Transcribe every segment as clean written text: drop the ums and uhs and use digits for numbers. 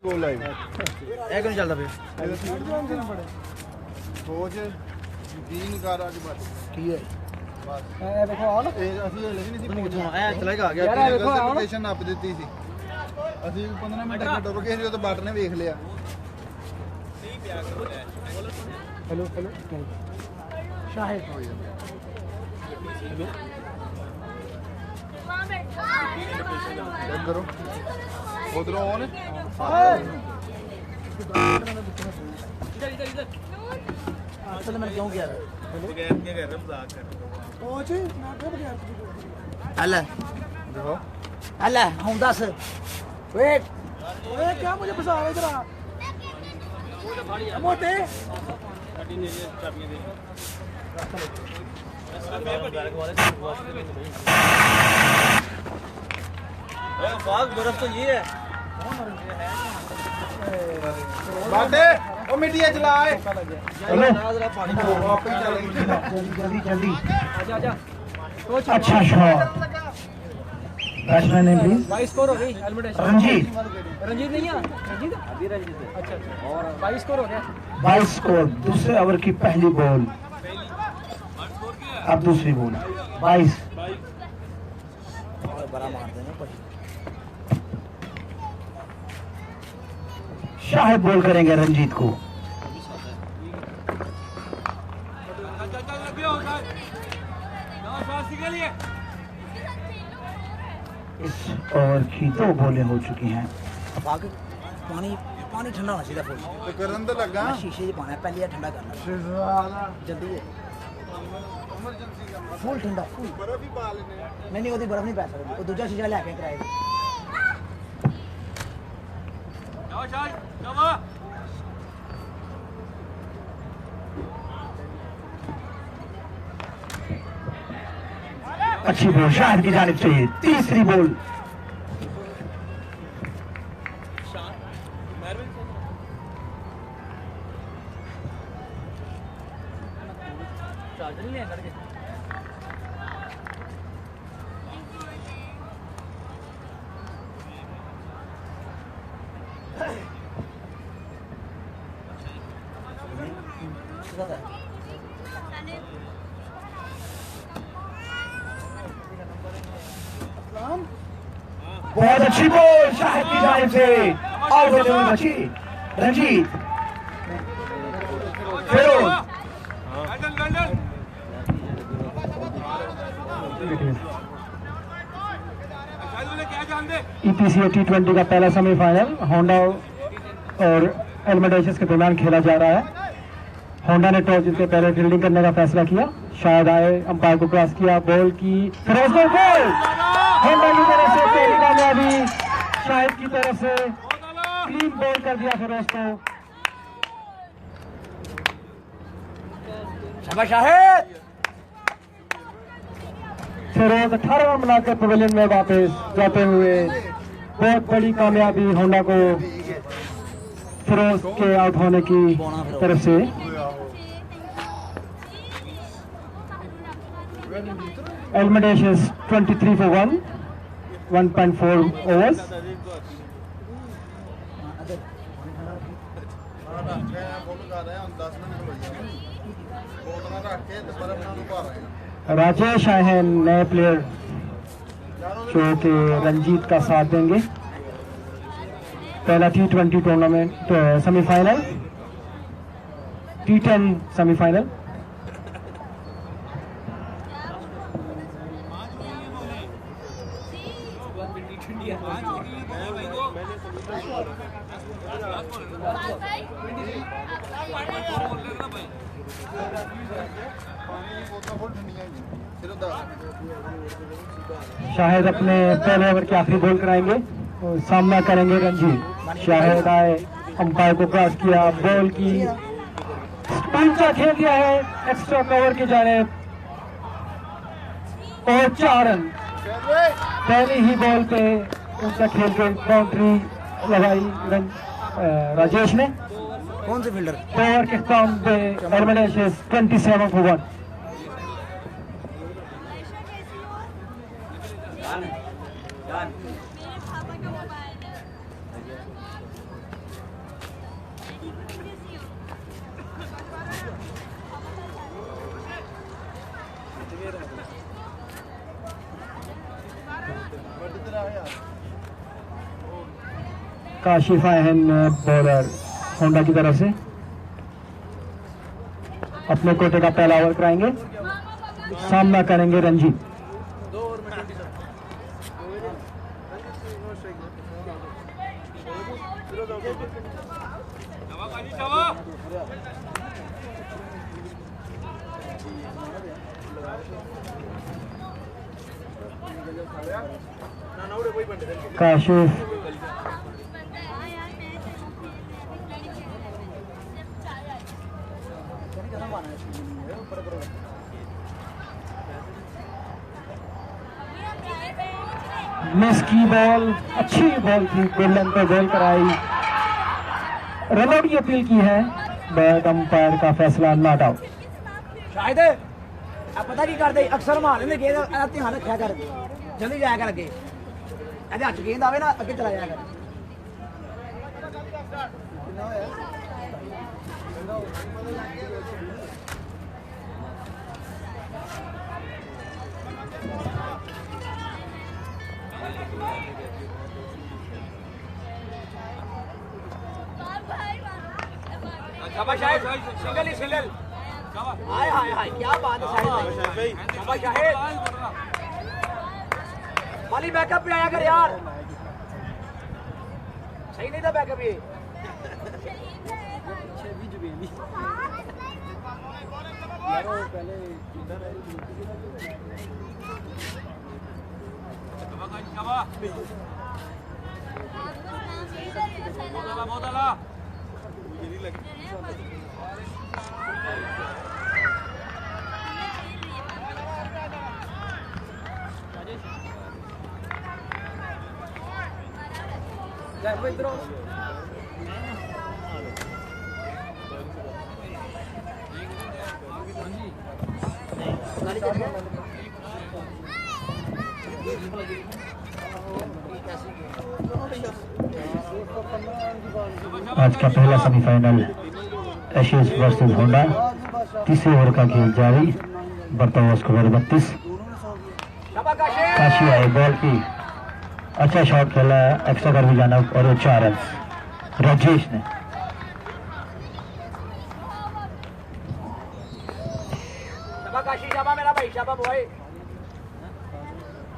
Goal line ਇਹ ਕਿਉਂ ਚੱਲਦਾ ਪਿਆ ਸੋਚ ਯਕੀਨ ਕਰ ਅੱਜ ਬਸ ਕੀ ਹੈ ਬਸ ਇਹ ਦੇਖੋ ਆਉਣ ਇਹ ਅਸੀਂ ਹਲੇ ਵੀ ਨਹੀਂ ਸੀ ਤੂੰ ਪਹੁੰਚੇ ਪੁੱਛਣਾ ਐ ਚਲਾ ਆ ਗਿਆ ਯਾਰ ਇਹ ਦੇਖੋ ਆਉਣ ਲੋਕੇਸ਼ਨ ਨੱਪ ਦਿੱਤੀ ਸੀ ਅਸੀਂ 15 ਮਿੰਟ ਅੱਗੇ ਟੁਰ ਗਏ ਸੀ ਉਹ ਤਾਂ ਬਾਟ ਨੇ ਵੇਖ ਲਿਆ हेलो हेलो शाहिद चेक करो उधरों ऑन ਅਸਲ ਮੈਂ ਕਿਉਂ ਗਿਆ बगैर के कर रहा मजाक कर पहुंच मैं क्या बगैर ਹੱਲ देखो ਹੱਲ ਹੁਣ ਦੱਸ ਵੇਟ ओए क्या मुझे फंसा रहा है इधर आ मोटे बर्फ तो ये है बाटे ओ मिट्टी चलाए पानी आप ही चलेंगे जल्दी जल्दी आजा आजा कोच अच्छा shot batsman name please 22 score हो गई हेलमेट रंजीत रंजीत नहीं है रंजीत अभी रंजीत अच्छा और 22 स्कोर हो गया 22 स्कोर दूसरे ओवर की पहली बॉल अब दूसरी बॉल 22 बड़ा मार देना शाहिद बॉल करेंगे रंजीत को इस ओवर की 2 बॉलें हो चुकी हैं पाक पानी पानी ठंडा होना चाहिए फुल तो करन तो लगा शीशे च पाना है पहले ठंडा करना जल्दी है इमरजेंसी का फुल ठंडा फुल बर्फ ही पा लेने नहीं ਉਹਦੀ ਬਰਫ ਨਹੀਂ ਪੈ ਸਕਦੀ ਉਹ ਦੂਜਾ ਸ਼ੀਸ਼ਾ ਲੈ ਕੇ ਕਰਾਏ अच्छी बॉल शाहिद की जानिब से तीसरी बॉल चार्जर नहीं है करके बहुत अच्छी बॉल शाहिद की जानिब से आउट होते हुए बची रंजीत फिरोज ईपीसीए T20 का पहला सेमीफाइनल होंडा और एलमेडेशस के दरमियान खेला जा रहा है। होंडा ने टॉस जीतकर पहले फील्डिंग करने का फैसला किया, शायद आए अंपायर को क्रॉस किया, बॉल की फिरोज को गोल होंडा की तरफ से पहली कामयाबी, शाहिद की तरफ से क्लीन बॉल कर दिया फिरोज को। शाबाश शाहिद फिरोज 18 रन बनाकर पवेलियन में वापस जाते हुए बहुत बड़ी कामयाबी होंडा को फिरोज के आउट होने की तरफ से। एलमेडेशस 23 for 1.4 overs। फुल कर रहे हैं 10 मिनट हो गए बोतल रख के ते बर्फ नाल पा रहे हैं राजेश आए हैं नए प्लेयर जो कि रंजीत का साथ देंगे। पहला T20 tournament semifinal, T10 semifinal. Shahid अपने पहले ओवर की आखिरी बॉल कराएंगे और सामना करेंगे रंजीत। शाहिद आए, अंपायर को क्रॉस किया, बॉल की ऊंचा खेल दिया है एक्स्ट्रा कवर की जानिब और 4 रन। पहली ही बॉल पे ऊंचा खेल के बाउंड्री लगाई राजेश ने। कौन से फील्डर ओवर के काम पे एलमेडेशस 27 for 1। काशिफ आए हैं बॉलर होंडा की तरफ से, अपने कोटे का पहला ओवर कराएंगे, सामना करेंगे रंजीत। काशिफ मिस की बॉल, अच्छी बॉल थी, गोल्डन पे गोल कराई, रन आउट की अपील की है, बट अंपायर का फैसला नॉट आउट। शायद अब पता की करते अक्सर मार लेंगे गेंद, ध्यान रखा कर, जल्दी जाया कर अगे, ਇਹਦੇ ਹੱਥ गेंद आवे ना अगे चला जाया कर। शाबाश सिंगल ही सिंगल, हाय हाय हाय क्या बात है शाहिद भाई, शाबाश शाहिद, माली बैकअप पे आया कर यार, सही नहीं था बैकअप ये। आज का पहला सेमीफाइनल एशियस वर्सेस होंडा, तीसरे ओवर का खेल जारी, बढ़ता हुआ स्कोर 32। काशी आए बॉल की, अच्छा शॉट खेला, एक्स्ट्रा कर भी जाना और वो 4 रन राजेश ने। काशी शाबा मेरा भाई, शाबा बॉय,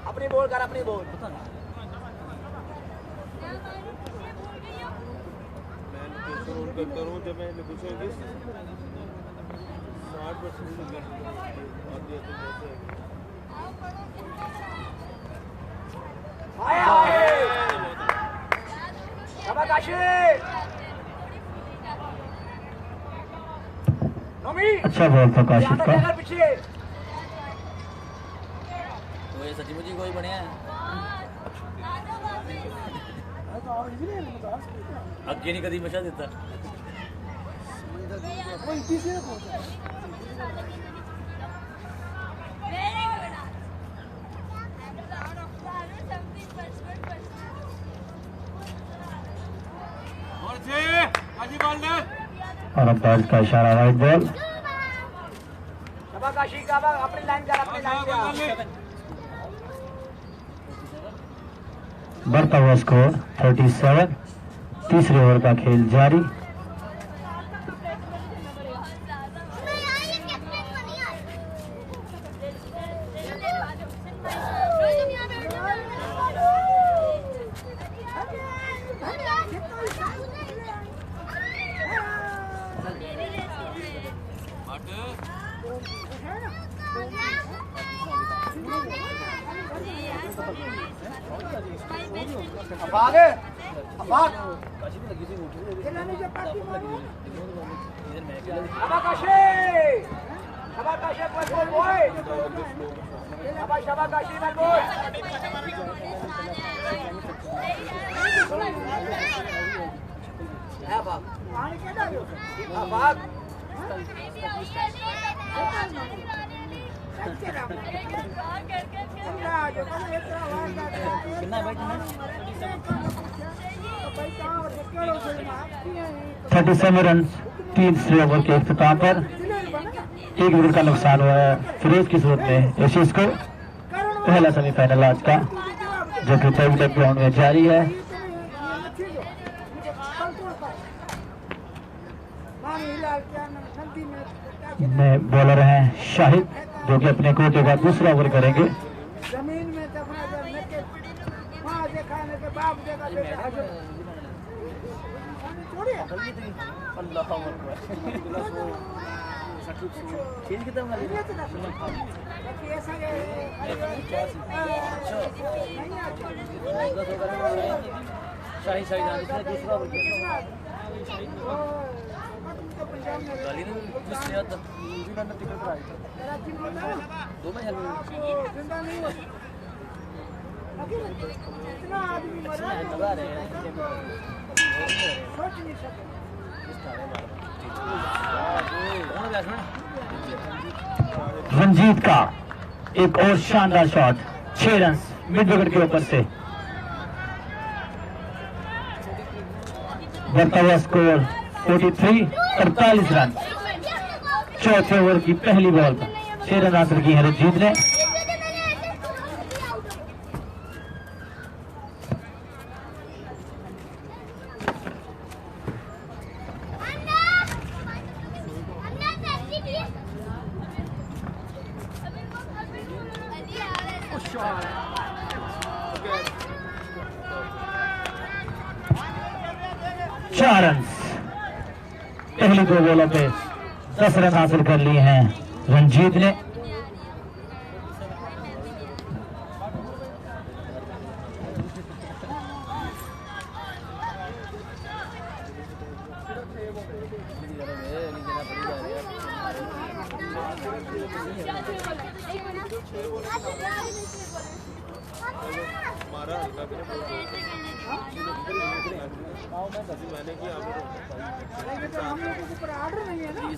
अपनी बॉल कर, अपनी बॉल। करूं जब मैंने पूछा 60% अच्छा बॉल था काशिफ का। सची मुची कोई बढ़िया है, अगे नहीं कदी मचा देता। और अब बॉल का इशारा, वाइड बॉल। अपनी लाइन कर, अपनी लाइन कर। बढ़ता हुआ स्कोर 37, तीसरे ओवर का खेल जारी। रन तीसरे ओवर के इख्तिताम पर 1 विकेट का नुकसान हुआ है फिरोज की सूरत में। एशियस को पहला सेमीफाइनल आज का जो कि ग्राउंड में जारी है। में बॉलर हैं शाहिद, जो कि अपने कोटे का दूसरा ओवर करेंगे। जमीन में दफना करने के माँ जे खाने के बाप देगा बेटा थोड़ी है अल्लाह अकबर खेल कितना वाली बाकी ऐसा है शाही शाही जान इसने दूसरा ओवर किया गाली ने दूसरे हाथ जिन्होंने टिकट कराई दो में हेल्प जिंदा नहीं हो इतना आदमी मरा है लगा रहे हैं सोच नहीं सकते रंजीत का एक और शानदार शॉट, 6 रन मिड विकेट के ऊपर से। बढ़ता हुआ स्कोर 43 रन। चौथे ओवर की पहली बॉल पर 6 रन हासिल की है रंजीत ने। चार रन पहली 2 बॉलों पे 10 रन हासिल कर लिए हैं रंजीत ने। मैंने किया तो हम लोगों के ऊपर ऑर्डर नहीं है ना ये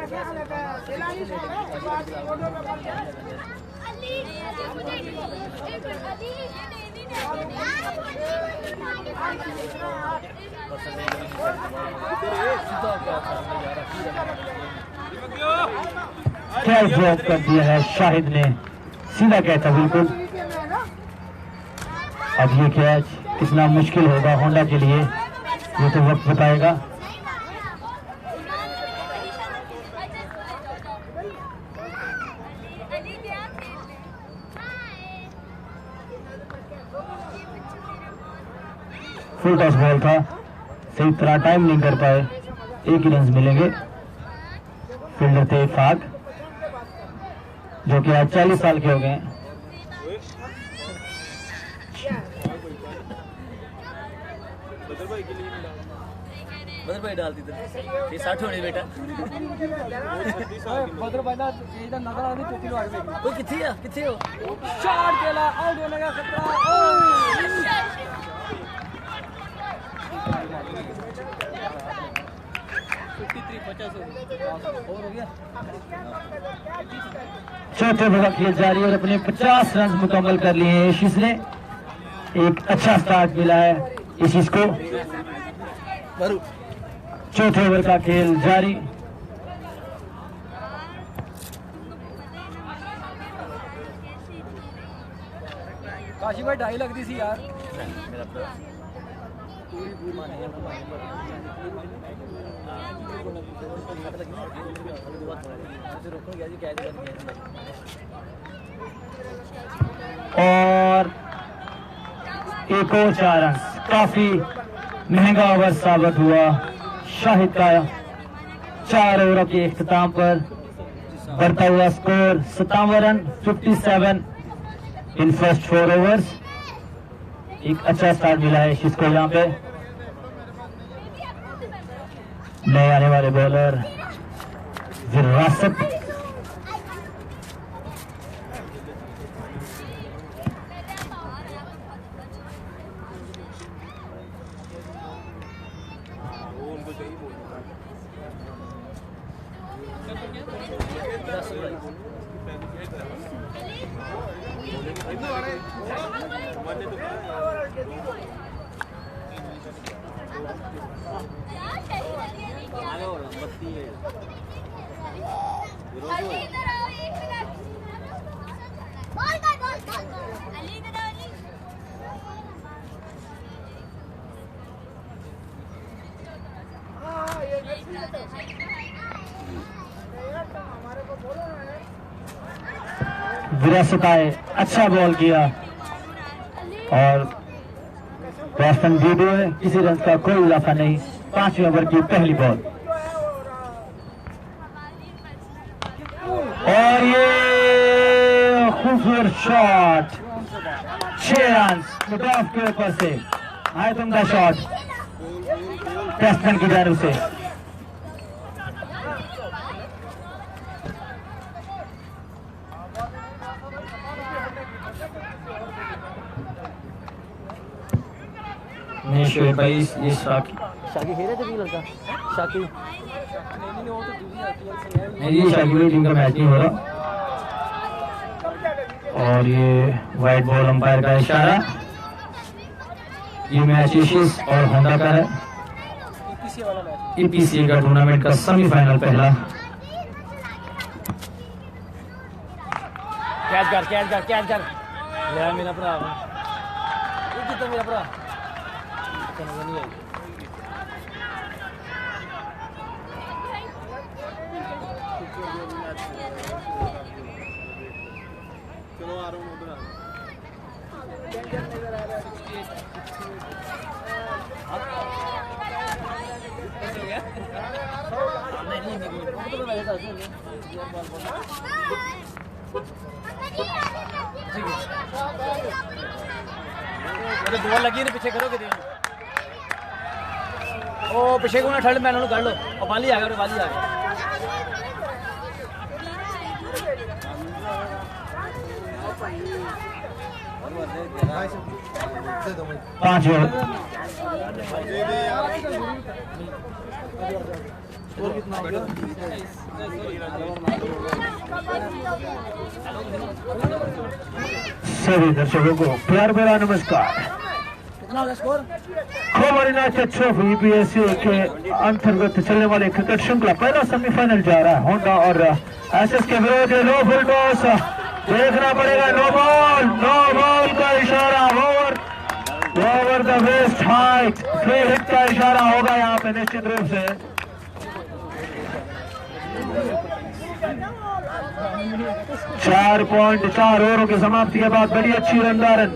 क्या हाल है खिलाड़ी से बात ऑर्डर का क्या ड्रॉप कर दिया है शाहिद ने, सीधा कहता बिल्कुल। अब ये कैच कितना मुश्किल होगा होंडा के लिए, ये तो वक्त बताएगा। फुल टॉस बॉल था, सही तरह टाइम नहीं कर पाए, 1 ही रन मिलेंगे। फील्डर थे इफाक, जो कि आज 40 साल के हो गए। बदर भाई डालती थी 60 होने बेटा बदर भाई ना इधर नजर आनी चौकी लो आगे कोई किथे हो शॉट केला आउट होने का खतरा चौथे ओवर खेल जारी और अपने 50 रन मुकम्मल कर लिए हैं इशिश ने। एक अच्छा स्टार्ट मिला है इशिश को। चौथे ओवर का खेल जारी। काशी भाई 2.5 लगती सी यार और एक और 4 रन, काफी महंगा ओवर साबित हुआ शाहिद का। 4 ओवरों के इख्तिताम पर बढ़ता हुआ score 57 run, 57 in first 4 overs. एक अच्छा स्टार्ट मिला है इसको यहाँ पे। नए आने वाले बॉलर विरासत विरासत आए, अच्छा बॉल किया और बैट्समैन वीडियो है, किसी रन का कोई इजाफा नहीं। 5वें ओवर की पहली बॉल और ये खूबसूरत शॉट, 6 रन मिड ऑफ के ऊपर से आयतुमदा शॉट बैट्समैन की जानिब से। नहीं शोएब भाई, ये शाकी खेले थे लड़का शाकी नहीं, ये शाकी टीम का मैच नहीं हो रहा। और ये वाइट बॉल अंपायर का इशारा। ये मैच एशियस और होंडा का है, ईपीसीए का टूर्नामेंट का सेमीफाइनल पहला। कैच कर यार मेरा भरा ये कितना मेरा भरा समझ नहीं आई। चलो आ रहा हूँ उधर अरे बॉल लगी है पीछे करोगे ओ पीछे को ना ठंड मैन कर लो और बाली आ गया बाली आ गया। 5 ओवर सभी दर्शकों को प्यार भरा नमस्कार। कितना हो गया स्कोर? खोबर यूनाइटेड ट्रॉफी ईपीएसए के अंतर्गत चलने वाले क्रिकेट श्रृंखला पहला सेमीफाइनल जा रहा है। होंडा और एसएस के विरोध लो फुल टॉस देखना पड़ेगा। नो बॉल का इशारा, over the waist height, free hit का इशारा होगा यहाँ पे निश्चित रूप से। चार 4 ओवरों की समाप्ति के बाद बड़ी अच्छी रनदारन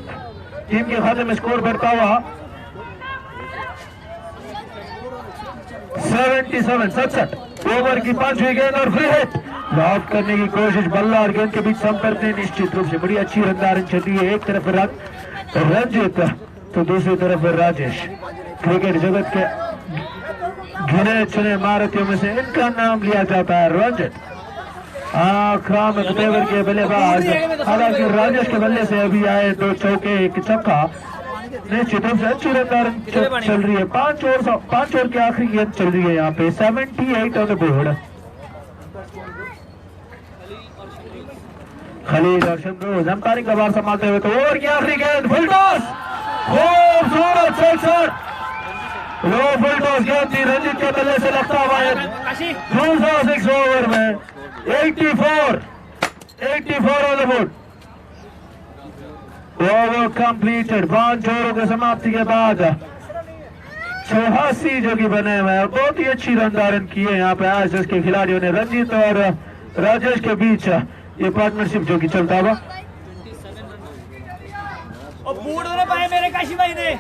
टीम के खाते में स्कोर बढ़ता हुआ 67 ओवर की 5वीं गेंद और फ्री हिट लॉक करने की कोशिश। बल्ला और गेंद के बीच संपर्क ने निश्चित रूप से बड़ी अच्छी रनदारन चली है। एक तरफ रंजित तो दूसरी तरफ राजेश। क्रिकेट जगत के गिने चुने महारथियों में से इनका नाम लिया जाता है रंजित। आक्रामक तेवर के बल्लेबाज। हालांकि राजेश के बल्ले से अभी आए 2 चौके 1 छक्का। निश्चित रूप से अच्छी रफ्तार चल रही है। 5 ओवर की आखिरी गेंद चल रही है यहाँ पे। 78 ऑन द बोर्ड। खलील और शमरूज अंपायरिंग का भार संभालते हुए तो ओवर की आखिरी गेंद फुल टॉस, खूबसूरत सिक्सर। लो फुल टॉस गेंद थी रंजित के बल्ले से लगता हुआ 206 ओवर में 84 on the board. Over completed. 5 ओवरों की समाप्ति के बाद 84 जो कि बने हुए हैं। बहुत ही अच्छी रनदारन की है यहाँ पे आज इसके खिलाड़ियों ने। रंजीत और राजेश के बीच ये पार्टनरशिप जो कि चलता हुआ। और बूट तो पाए मेरे काशी भाई ने।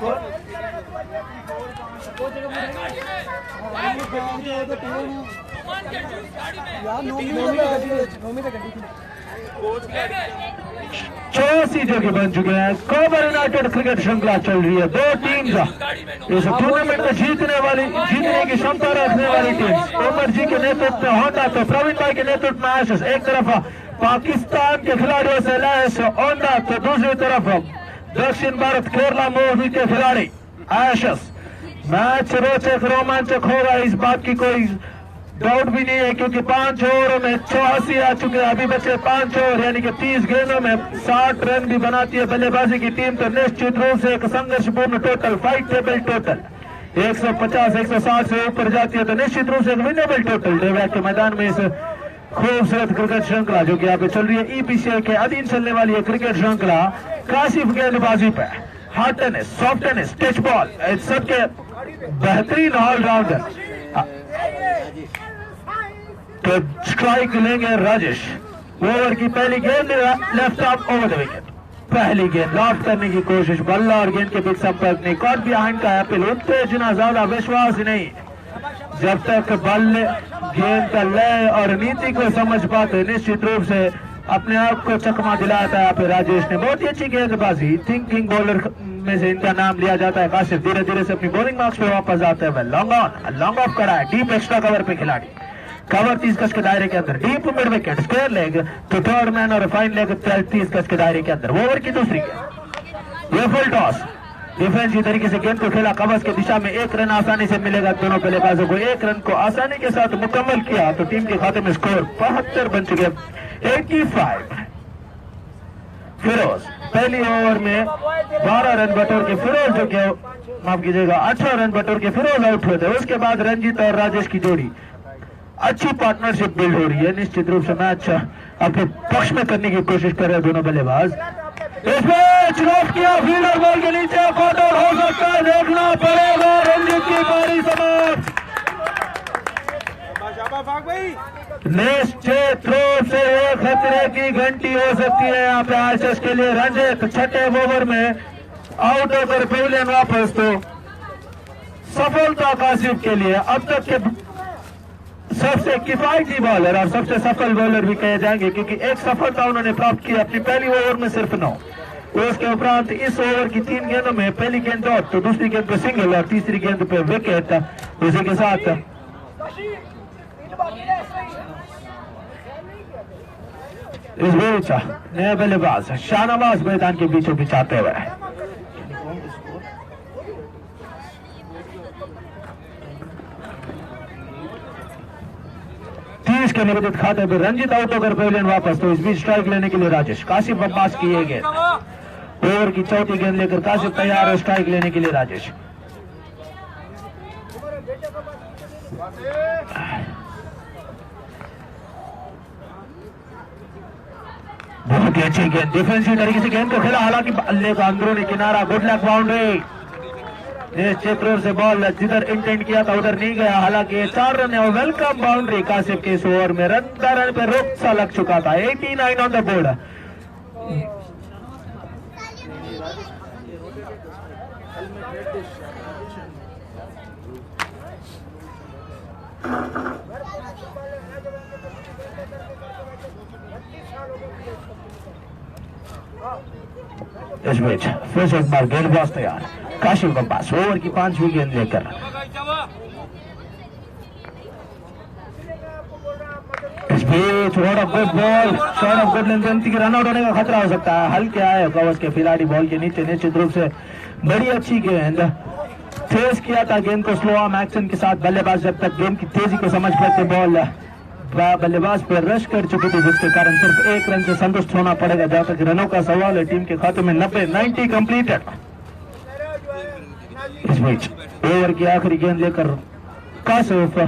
चौसी जो कि बन चुके हैं। कोबर यूनाइटेड क्रिकेट श्रृंखला चल रही है। 2 टीम इस टूर्नामेंट में जीतने की क्षमता रखने वाली टीम। उमर जी के नेतृत्व में होंडा तो प्रवीण भाई के नेतृत्व में एशेस। एक तरफ पाकिस्तान के खिलाड़ियों से लैस होंडा तो दूसरी तरफ दक्षिण भारत केरला मूवी के खिलाड़ी एशेस। मैच रोचक रोमांचक होगा, इस बात की कोई डाउट भी नहीं है, क्योंकि 5 ओवरों में 84 आ चुके हैं। अभी बचे 5 ओवर यानी कि 30 गेंदों में 60 रन भी बनाती है बल्लेबाजी की टीम। तो निश्चित रूप से एक संघर्षपूर्ण टोटल, फाइट टेबल टोटल 150-160 से ऊपर जाती है। तो निश्चित रूप से एक विनेबल टोटल डेवैक के मैदान में इस खूबसूरत क्रिकेट श्रृंखला जो कि यहाँ पे चल रही है। ईपीसीए के अधीन चलने वाली है क्रिकेट श्रृंखला। काशिफ गेंदबाजी पे, hard tennis, soft tennis, touch ball, सबके बेहतरीन ऑलराउंडर तो स्ट्राइक लेंगे राजेश। ओवर की पहली गेंद left arm over the wicket. पहली गेंद लॉफ्ट करने की कोशिश, बल्ला और गेंद के बीच संपर्क नहीं, कॉट बिहाइंड का अपील, उत्तेजना ज्यादा विश्वास नहीं। जब तक बल्ले गेंद का लय और नीति को समझ पाते निश्चित रूप से अपने आप को चकमा दिलाता है। यहाँ पे राजेश ने बहुत ही अच्छी गेंदबाजी, थिंकिंग बॉलर में से इनका नाम लिया जाता है। काशिफ धीरे धीरे से अपनी बॉलिंग मार्क्स पे वापस आते हुए लॉन्ग ऑन, लॉन्ग ऑफ करा है, डीप एक्स्ट्रा कवर पे खिलाड़ी, कवर 30 गज के दायरे के अंदर, deep mid wicket, square leg तो थर्ड मैन और फाइन लेग 30 गज के दायरे के अंदर। ओवर की दूसरी गेंद, ये फुल टॉस, डिफेंसिव तरीके से गेंद को खेला, कवच की दिशा में 1 रन आसानी से मिलेगा। दोनों बल्लेबाजों को 1 रन को आसानी के साथ मुकम्मल किया तो टीम के खाते में स्कोर 72 बन चुके, 85। फिरोज पहली ओवर में 12 रन बटोर के फिरोज जो कि माफ कीजिएगा 18 रन बटोर के फिरोज आउट हुए थे। उसके बाद रंजीत और राजेश की जोड़ी अच्छी पार्टनरशिप बिल्ड हो रही है। निश्चित रूप से मैच अपने पक्ष में करने की कोशिश कर रहे हैं दोनों बल्लेबाज। इसमें चुनाव किया, फील्डर बॉल के नीचे कॉर्नर हो सकता है, देखना पड़ेगा। रंजीत की पारी समाप्त। निश्चित रूप से ये खतरे की घंटी हो सकती है यहाँ पे आशीष के लिए। रंजीत छठे ओवर में आउट होकर पवेलियन वापस, तो सफलता काशिफ के लिए अब तक के सबसे किफायती बॉलर और सबसे सफल बॉलर भी कहे जाएंगे, क्योंकि एक सफलता उन्होंने प्राप्त की अपनी पहली ओवर में सिर्फ 9। उसके उपरांत इस ओवर की 3 गेंदों में पहली गेंद डॉट, तो दूसरी गेंद पे सिंगल और तीसरी गेंद पे विकेट। उसी के साथ इस बीच नए बल्लेबाज शाहनवाज मैदान के बीचों बीच आते हुए 30 के निगमित खाते पर रंजीत आउट होकर पवेलियन वापस, तो इस बीच स्ट्राइक लेने के लिए राजेश, काशिफ अब्बास की ये गेंद, ओवर की चौथी गेंद लेकर काशिफ तैयार है स्ट्राइक लेने के लिए। राजेश बहुत ही अच्छी गेंद, डिफेंसिव तरीके से गेंद को खेला, हालांकि बल्ले का अंदरूनी किनारा, गुड लक बाउंड्री। निश्चित रूप से बॉल जिधर इंटेंट किया था उधर नहीं गया, हालांकि 4 रन है और वेलकम बाउंड्री काशिफ के इस ओवर में। रन पे रोक सा लग चुका था, 89 ऑन द बोर्ड। इस बीच फिर से एक बार गेंदबाज तैयार, काशिफ अब्बास ओवर की 5वीं गेंद लेकर। इस बीच good ball, shot of good length की रनआउट होने का खतरा हो सकता है। हल्के आए कवच के खिलाड़ी बॉल के नीचे, निश्चित रूप से बड़ी अच्छी गेंद, फेस किया था गेंद को स्लो आर्म एक्शन के साथ। बल्लेबाज जब तक गेंद की तेजी को समझ पाते बॉल बल्लेबाज पर रश कर चुकी थी, जिसके कारण सिर्फ 1 रन से संतुष्ट होना पड़ेगा। जहां तक रनों का सवाल है, टीम के खाते में 90 कंप्लीटेड। इस बीच ओवर की आखिरी गेंद लेकर काशिफ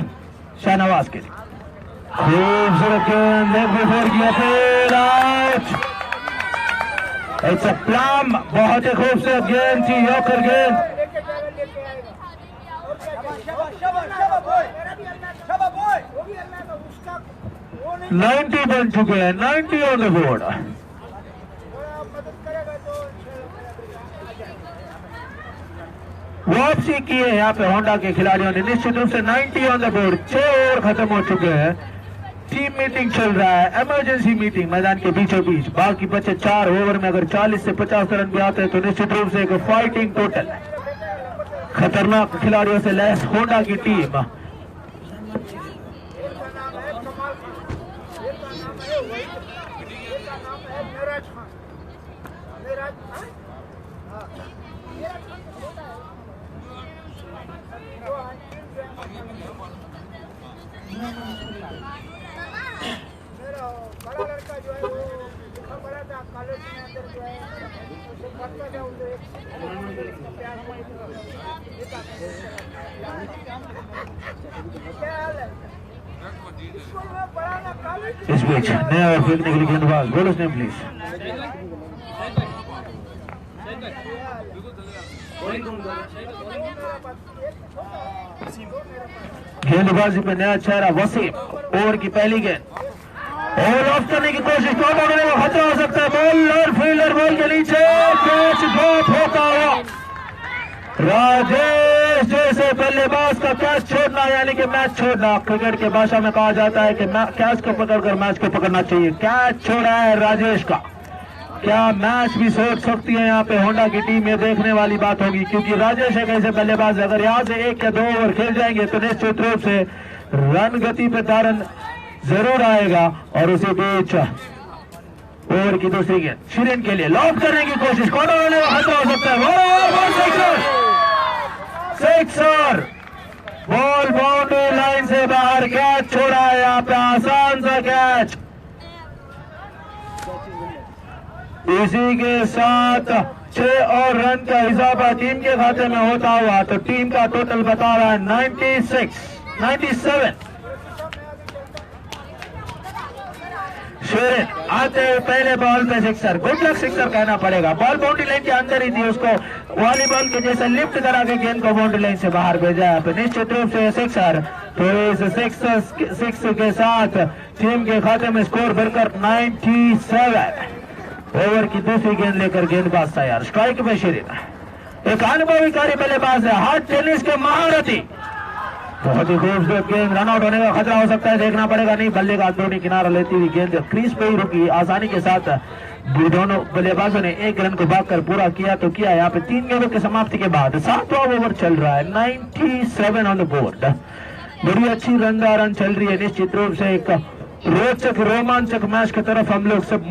शाहनवाज के लिए, खूबसूरत गेंद, लेग बिफोर की appeal, out. It's a plum, बहुत ही खूबसूरत गेंद थी, यॉर्कर गेंद। 90 बन चुके हैं, 90 ऑन द बोर्ड। वापसी की है यहाँ पे होंडा के खिलाड़ियों ने, निश्चित रूप से 90 ऑन द बोर्ड। 6 ओवर खत्म हो चुके हैं, टीम मीटिंग चल रहा है, इमरजेंसी मीटिंग मैदान के बीचों बीच। बाकी बचे 4 ओवर में अगर 40 से 50 रन भी आते हैं तो निश्चित रूप से एक फाइटिंग टोटल खतरनाक खिलाड़ियों से लैस होंडा की टीम। बड़ा लड़का जो है वो बड़ा था कॉलेज में अंदर जो है उसे पढ़ता था, उसे क्या हाल है स्कूल में पढ़ाना कॉलेज। इस बीच नया और फेंकने के लिए गेंदबाज, बोलो नेम प्लीज। गेंदबाजी पे नया चेहरा वसीम, ओवर की पहली गेंद और ऑफ करने की कोशिश, कौन होने का खतरा हो सकता है, बॉल और फील्डर बॉल के नीचे, कैच ड्रॉप होता हुआ राजेश जैसे बल्लेबाज का कैच छोड़ना यानी कि मैच छोड़ना, क्रिकेट के भाषा में कहा जाता है कि कैच को पकड़कर मैच को पकड़ना चाहिए। कैच छोड़ा है राजेश का, क्या मैच भी सोच सकती है यहाँ पे होंडा की टीम, ये देखने वाली बात होगी क्योंकि राजेश एक ऐसे बल्लेबाज अगर यहाँ से 1 या 2 ओवर खेल जाएंगे तो निश्चित रूप से रन गति पे तारन जरूर आएगा। और उसी बीच ओवर की दूसरी गेंद शिरीन के लिए लॉक करने की कोशिश, कौन होने का खतरा हो सकता है, सिक्सर, बॉल बाउंड्री लाइन से बाहर, कैच छोड़ा है यहाँ पे, आसान सा कैच। इसी के साथ 6 और रन का इजाफा टीम के खाते में होता हुआ तो टीम का टोटल बता रहा है 97। शिरीन आते पहले बॉल पे सिक्सर, गुड लक सिक्सर कहना पड़ेगा, बॉल बाउंड्री लाइन के अंदर ही थी, उसको वॉलीबॉल के जैसे लिफ्ट करा के गेंद को बाउंड्री लाइन से बाहर भेजा है, तो निश्चित रूप से सिक्सर। तो इस सिक्स के साथ टीम के खाते में स्कोर बढ़कर 97। ओवर की दूसरी गेंद लेकर गेंदबाज तैयार, स्ट्राइक में शिरीन, एक अनुभवी बल्लेबाज है, हाथ टेनिस के महारथी, बहुत ही खूबसूरत गेंद, रनआउट होने का खतरा हो सकता है, देखना पड़ेगा, नहीं, बल्ले का अंदरूनी किनारा लेती हुई गेंद क्रीज पे ही रुकी, आसानी के साथ दोनों बल्लेबाजों ने 1 रन को भागकर पूरा किया तो किया। यहाँ पे 3 गेंदों की समाप्ति के बाद 7वां ओवर चल रहा है, 97 ऑन द बोर्ड, बड़ी अच्छी रन चल रही है, निश्चित रूप से एक रोचक रोमांचक मैच की तरफ हम लोग सब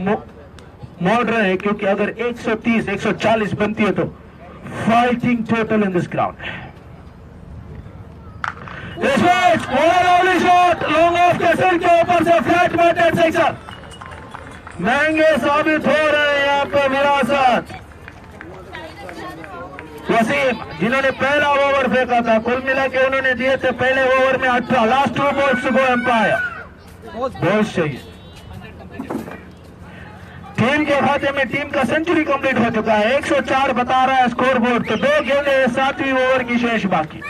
मोड़ रहे हैं क्योंकि अगर 130-140 बनती है तो fighting total in this ground. Shot long off के सिर के ऊपर से फ्लैट बैटेड सिक्सर, महंगे साबित हो रहे हैं यहाँ पे विरासत वसीम, जिन्होंने पहला ओवर फेंका था, कुल मिला के उन्होंने दिए थे पहले ओवर में 18, last 2 balls to go umpire, बहुत सही। टीम के खाते में टीम का सेंचुरी कंप्लीट हो चुका है, 104 बता रहा है स्कोर बोर्ड, तो 2 गेंदें 7वीं ओवर की शेष बाकी।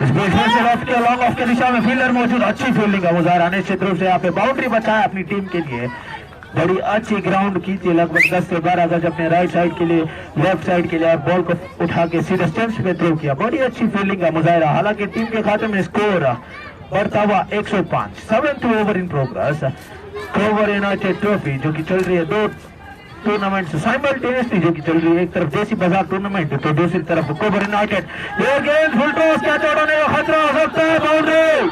इस बीच से लेफ्ट के लॉन्ग ऑफ के दिशा में फील्डर मौजूद, अच्छी फील्डिंग का मुजाहरा, निश्चित रूप से यहाँ पे बाउंड्री बचाया अपनी टीम के लिए, बड़ी अच्छी ग्राउंड की थी, लगभग 10 से 12 गज अपने राइट साइड के लिए, लेफ्ट साइड के लिए बॉल को उठा के सीधे स्टंप्स पे थ्रो किया, बड़ी अच्छी फील्डिंग का मुजाहरा। हालांकि टीम के खाते में स्कोर बढ़ता हुआ 105, 7th ओवर इन प्रोग्रेस। कोबर यूनाइटेड ट्रॉफी जो कि चल रही है, 2 टूर्नामेंट साइमल्टेनियसली जो कि चल रही है, एक तरफ देसी बाजार टूर्नामेंट तो दूसरी तरफ कोबर यूनाइटेड, ये गेंद फुल टॉस, क्या तोड़ने का खतरा हो सकता है, बाउंड्री,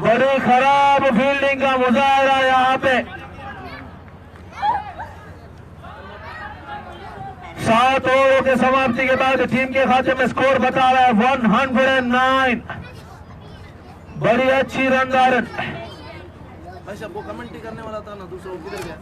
बड़ी खराब फील्डिंग का मुजाहरा यहाँ पे। 7 ओवर के समाप्ति के बाद टीम के खाते में स्कोर बता रहा है 109, बड़ी अच्छी रनदारन। अच्छा वो कमेंट्री करने वाला था ना, दूसरा किधर गया?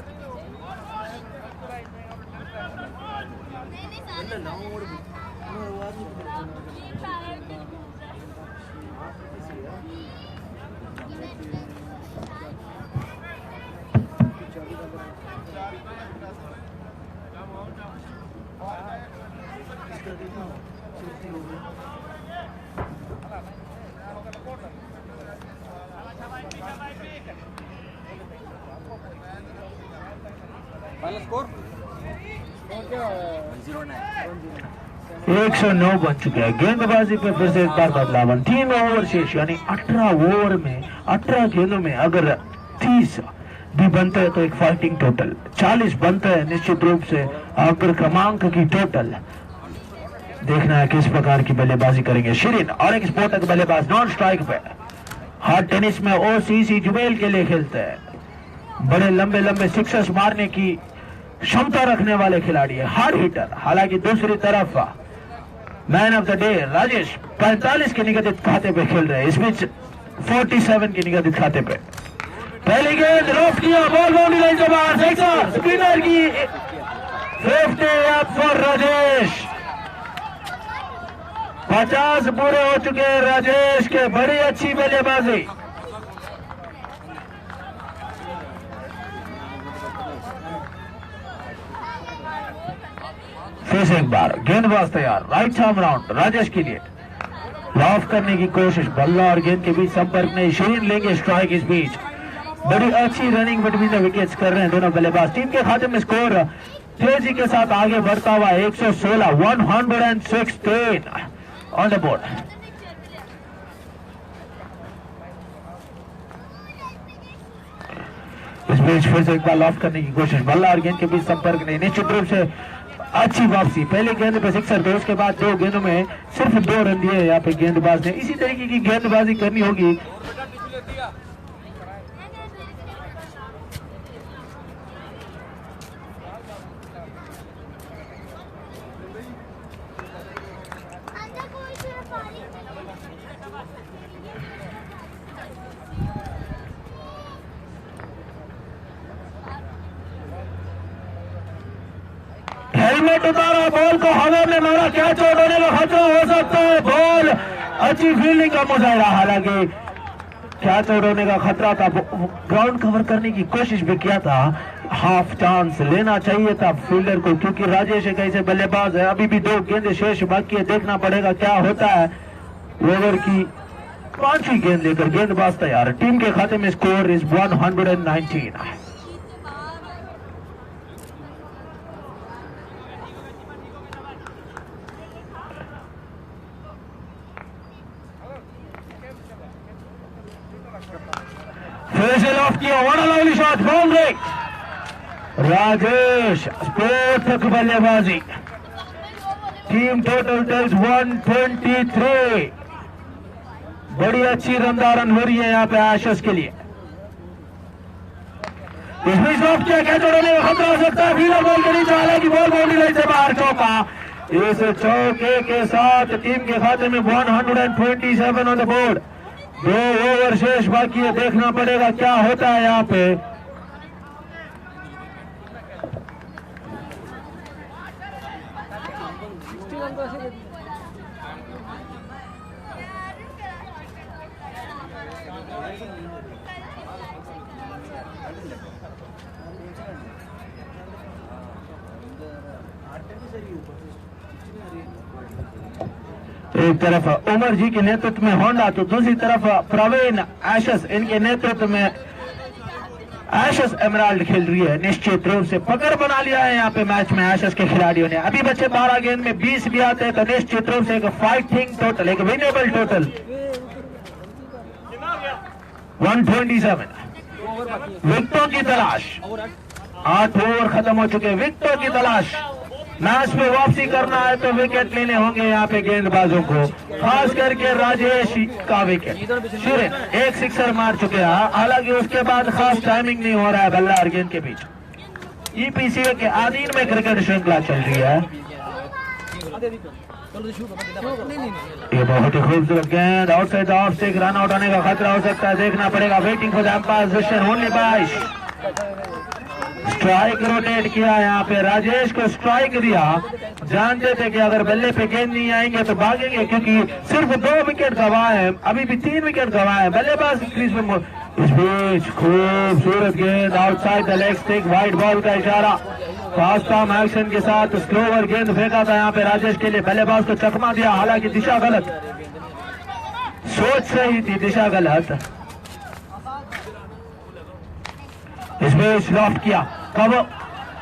फाइनल स्कोर 109 बन चुके हैं। गेंदबाजी पे फिर से एक बार बदलाव, 3 ओवर शेष यानी 18 ओवर में 18 गेंदों में अगर 30 भी बनते हैं तो एक फाइटिंग टोटल 40 बनते हैं। निश्चित रूप से अगर क्रमांक की टोटल देखना है किस प्रकार की बल्लेबाजी करेंगे शिरीन, और एक स्पोर्टक बल्लेबाज नॉन स्ट्राइक पे, हार्ड टेनिस में ओसीसी जुबेल के लिए खेलते हैं, बड़े लंबे लंबे सिक्सर्स मारने की क्षमता रखने वाले खिलाड़ी है, हार्ड हिटर। हालांकि दूसरी तरफ man of the day Rajesh 45 के निगदित खाते पे खेल रहे हैं, इस बीच 47 के निगदित खाते पे। पहली गेंद रॉफ किया, बॉल बाउंड्री लाइन से बाहर, सिक्सर, स्पिनर की 50 अप फॉर राजेश। 50 पूरे हो चुके हैं राजेश के। बड़ी अच्छी बल्लेबाजी। फिर एक बार गेंदबाज तैयार, राइट आर्म राउंड राजेश के लिए। लॉफ करने की कोशिश, बल्ला और गेंद के बीच संपर्क नहीं। शीरीन लेंगे स्ट्राइक इस बीच। बड़ी अच्छी रनिंग बिटवीन द विकेट्स कर रहे हैं दोनों बल्लेबाज। टीम के खाते में स्कोर तेजी के साथ आगे बढ़ता हुआ 116 116 ऑन द बोर्ड। इस बीच फिर से एक बार लॉफ्ट करने की कोशिश, बल्ला और गेंद के बीच संपर्क नहीं। निश्चित रूप से अच्छी वापसी। पहले गेंद पे सिक्सर थे, उसके बाद 2 गेंदों में सिर्फ 2 रन दिए यहाँ पे गेंदबाज ने। इसी तरीके की गेंदबाजी करनी होगी। हेलमेट उतारा, बॉल को हवा में मारा, क्या चोट होने का खतरा हो सकता है। बॉल अच्छी फील्डिंग का मुजाहिरा, हालांकि क्या चोट होने का खतरा था। ग्राउंड कवर करने की कोशिश भी किया था, हाफ चांस लेना चाहिए था फील्डर को, क्योंकि राजेश एक ऐसे बल्लेबाज है। अभी भी 2 गेंदें शेष बाकी है, देखना पड़ेगा क्या होता है। ओवर की 5वीं गेंद लेकर गेंदबाज तैयार। टीम के खाते में स्कोर इज 119। फिर से लॉफ्ट किया, one lovely shot, boundary. Rajesh sport तक बल्लेबाजी। Team total tells 123। बड़ी अच्छी रनदारन हो रही है यहाँ पे एशेस के लिए। इसमें लॉफ्ट किया, कैच उड़ाने का खतरा हो सकता है। फील्डर बॉल के नीचे, हालांकि बॉल बाउंड्री लाइन से बाहर। चौका। इस चौके के साथ टीम के खाते में 127 ऑन द बोर्ड। 2 ओवर शेष बाकी है, देखना पड़ेगा क्या होता है यहाँ पे। एक तरफ उमर जी के नेतृत्व में होंडा, तो दूसरी तरफ प्रवीण एशेस, इनके नेतृत्व में एशेस एमराल्ड खेल रही है। निश्चित रूप से पकड़ बना लिया है यहाँ पे मैच में एशेस के खिलाड़ियों ने। अभी बच्चे 12 गेंद में 20 भी आते हैं, तो निश्चित रूप से एक फाइटिंग टोटल, एक विनेबल टोटल 127। विकेटों की तलाश, 8 ओवर खत्म हो चुके। विकेटों की तलाश, मैच में वापसी करना है तो विकेट लेने होंगे यहाँ पे गेंदबाजों को, खास करके राजेश का विकेट। शीरीन एक सिक्सर मार चुके हैं, हालांकि उसके बाद खास टाइमिंग नहीं हो रहा है बल्ला और गेंद के बीच। ईपीसीए के अधीन में क्रिकेट श्रृंखला चल रही है। ये बहुत ही खूबसूरत गेंद, outside of stick, run out होने का खतरा हो सकता है, देखना पड़ेगा। Waiting for the umpire decision only by. Strike rotate किया यहाँ पे, राजेश को स्ट्राइक दिया। जानते थे कि अगर बल्ले पे गेंद नहीं आएंगे तो भागेंगे, क्योंकि सिर्फ 2 विकेट गंवाए हैं, अभी भी 3 विकेट गंवाए हैं। बल्लेबाज क्रीज में। इस बीच खूबसूरत गेंद, outside the leg stick, wide ball का इशारा। फास्ट आर्म एक्शन के साथ स्लोवर गेंद फेंका था यहाँ पे राजेश के लिए, बल्लेबाज को चकमा दिया, हालांकि दिशा गलत, सोच सही थी, दिशा गलत। इसमें लॉफ्ट किया, कब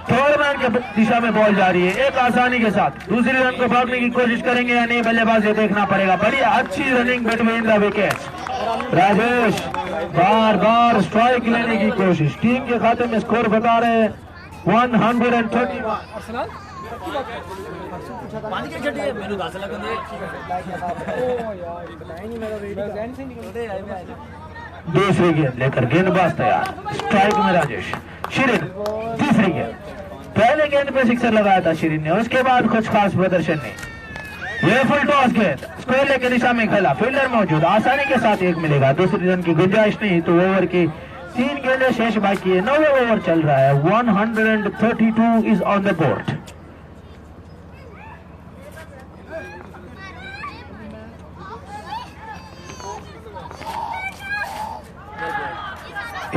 थर्ड मैन के दिशा में बॉल जा रही है, एक आसानी के साथ दूसरी रन को भागने की कोशिश करेंगे या नहीं, बल्लेबाज ये देखना पड़ेगा। बढ़िया अच्छी running between the wickets. Rajesh bar bar strike लेने की कोशिश। टीम के खाते में स्कोर बता रहे हैं 130। दूसरी गेंद लेकर गेंदबाज तैयार, स्ट्राइक में राजेश। शीरीन तीसरी गेंद, पहले गेंद पे सिक्सर लगाया था शीरीन ने, उसके बाद कुछ खास प्रदर्शन नहीं। ये फुल टॉस गेंद स्क्वायर की दिशा में खेला, फील्डर मौजूद, आसानी के साथ 1 मिलेगा। दूसरी रन की गुंजाइश नहीं, तो ओवर की 3 गेंदें शेष बाकी है। 9वां ओवर चल रहा है। 132 इज ऑन द बोर्ड।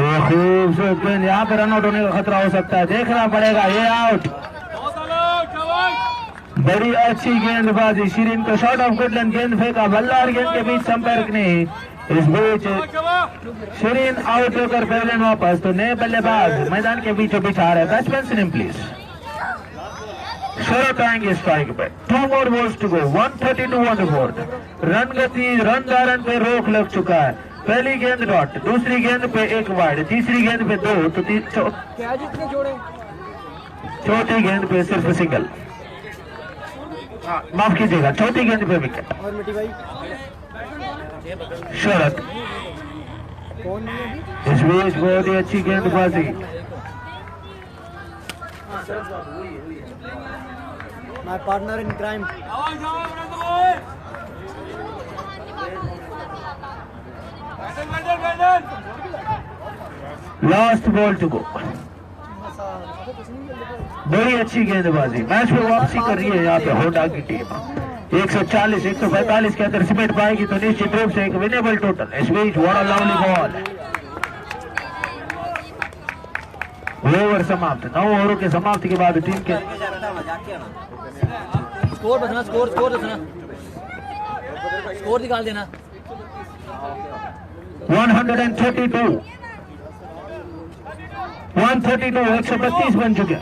खूबसूरत गेंद, यहाँ पे रन आउट होने का खतरा हो सकता है, देखना पड़ेगा। ये आउट, बड़ी अच्छी गेंदबाजी शिरीन को, शॉट ऑफ गुड लेंथ, गेंद फेंका, बल्ला और गेंद के बीच संपर्क नहीं। इस बीच शिरीन आउट होकर पेवलियन वापस, तो नए बल्लेबाज मैदान के बीचों बीच आ रहे हैं। Batsman सिनेम please. शरत आएंगे स्ट्राइक पे। 2 more balls to go, 132 on the board। Run गति, रन धारण पे रोक लग चुका है। पहली गेंद डॉट, दूसरी गेंद पे 1 वाइड, तीसरी गेंद पे 2, तो चौथी गेंद पे सिर्फ सिंगल, माफ कीजिएगा, चौथी गेंद पे विकेट। शरत इस बीच बहुत ही अच्छी गेंदबाजी। My partner in crime. Last ball to go. बड़ी अच्छी गेंदबाजी, मैच में वापसी कर रही है यहाँ पे होंडा की टीम। 140 145 के अंदर सिमट पाएगी तो निश्चित रूप से एक विनेबल टोटल। इस बीच बड़ा लवली बॉल, ओवर समाप्त। 9 ओवरों के समाप्ति के बाद टीम के स्कोर बचना, स्कोर बचना, स्कोर निकाल देना। 132 132 बन चुके।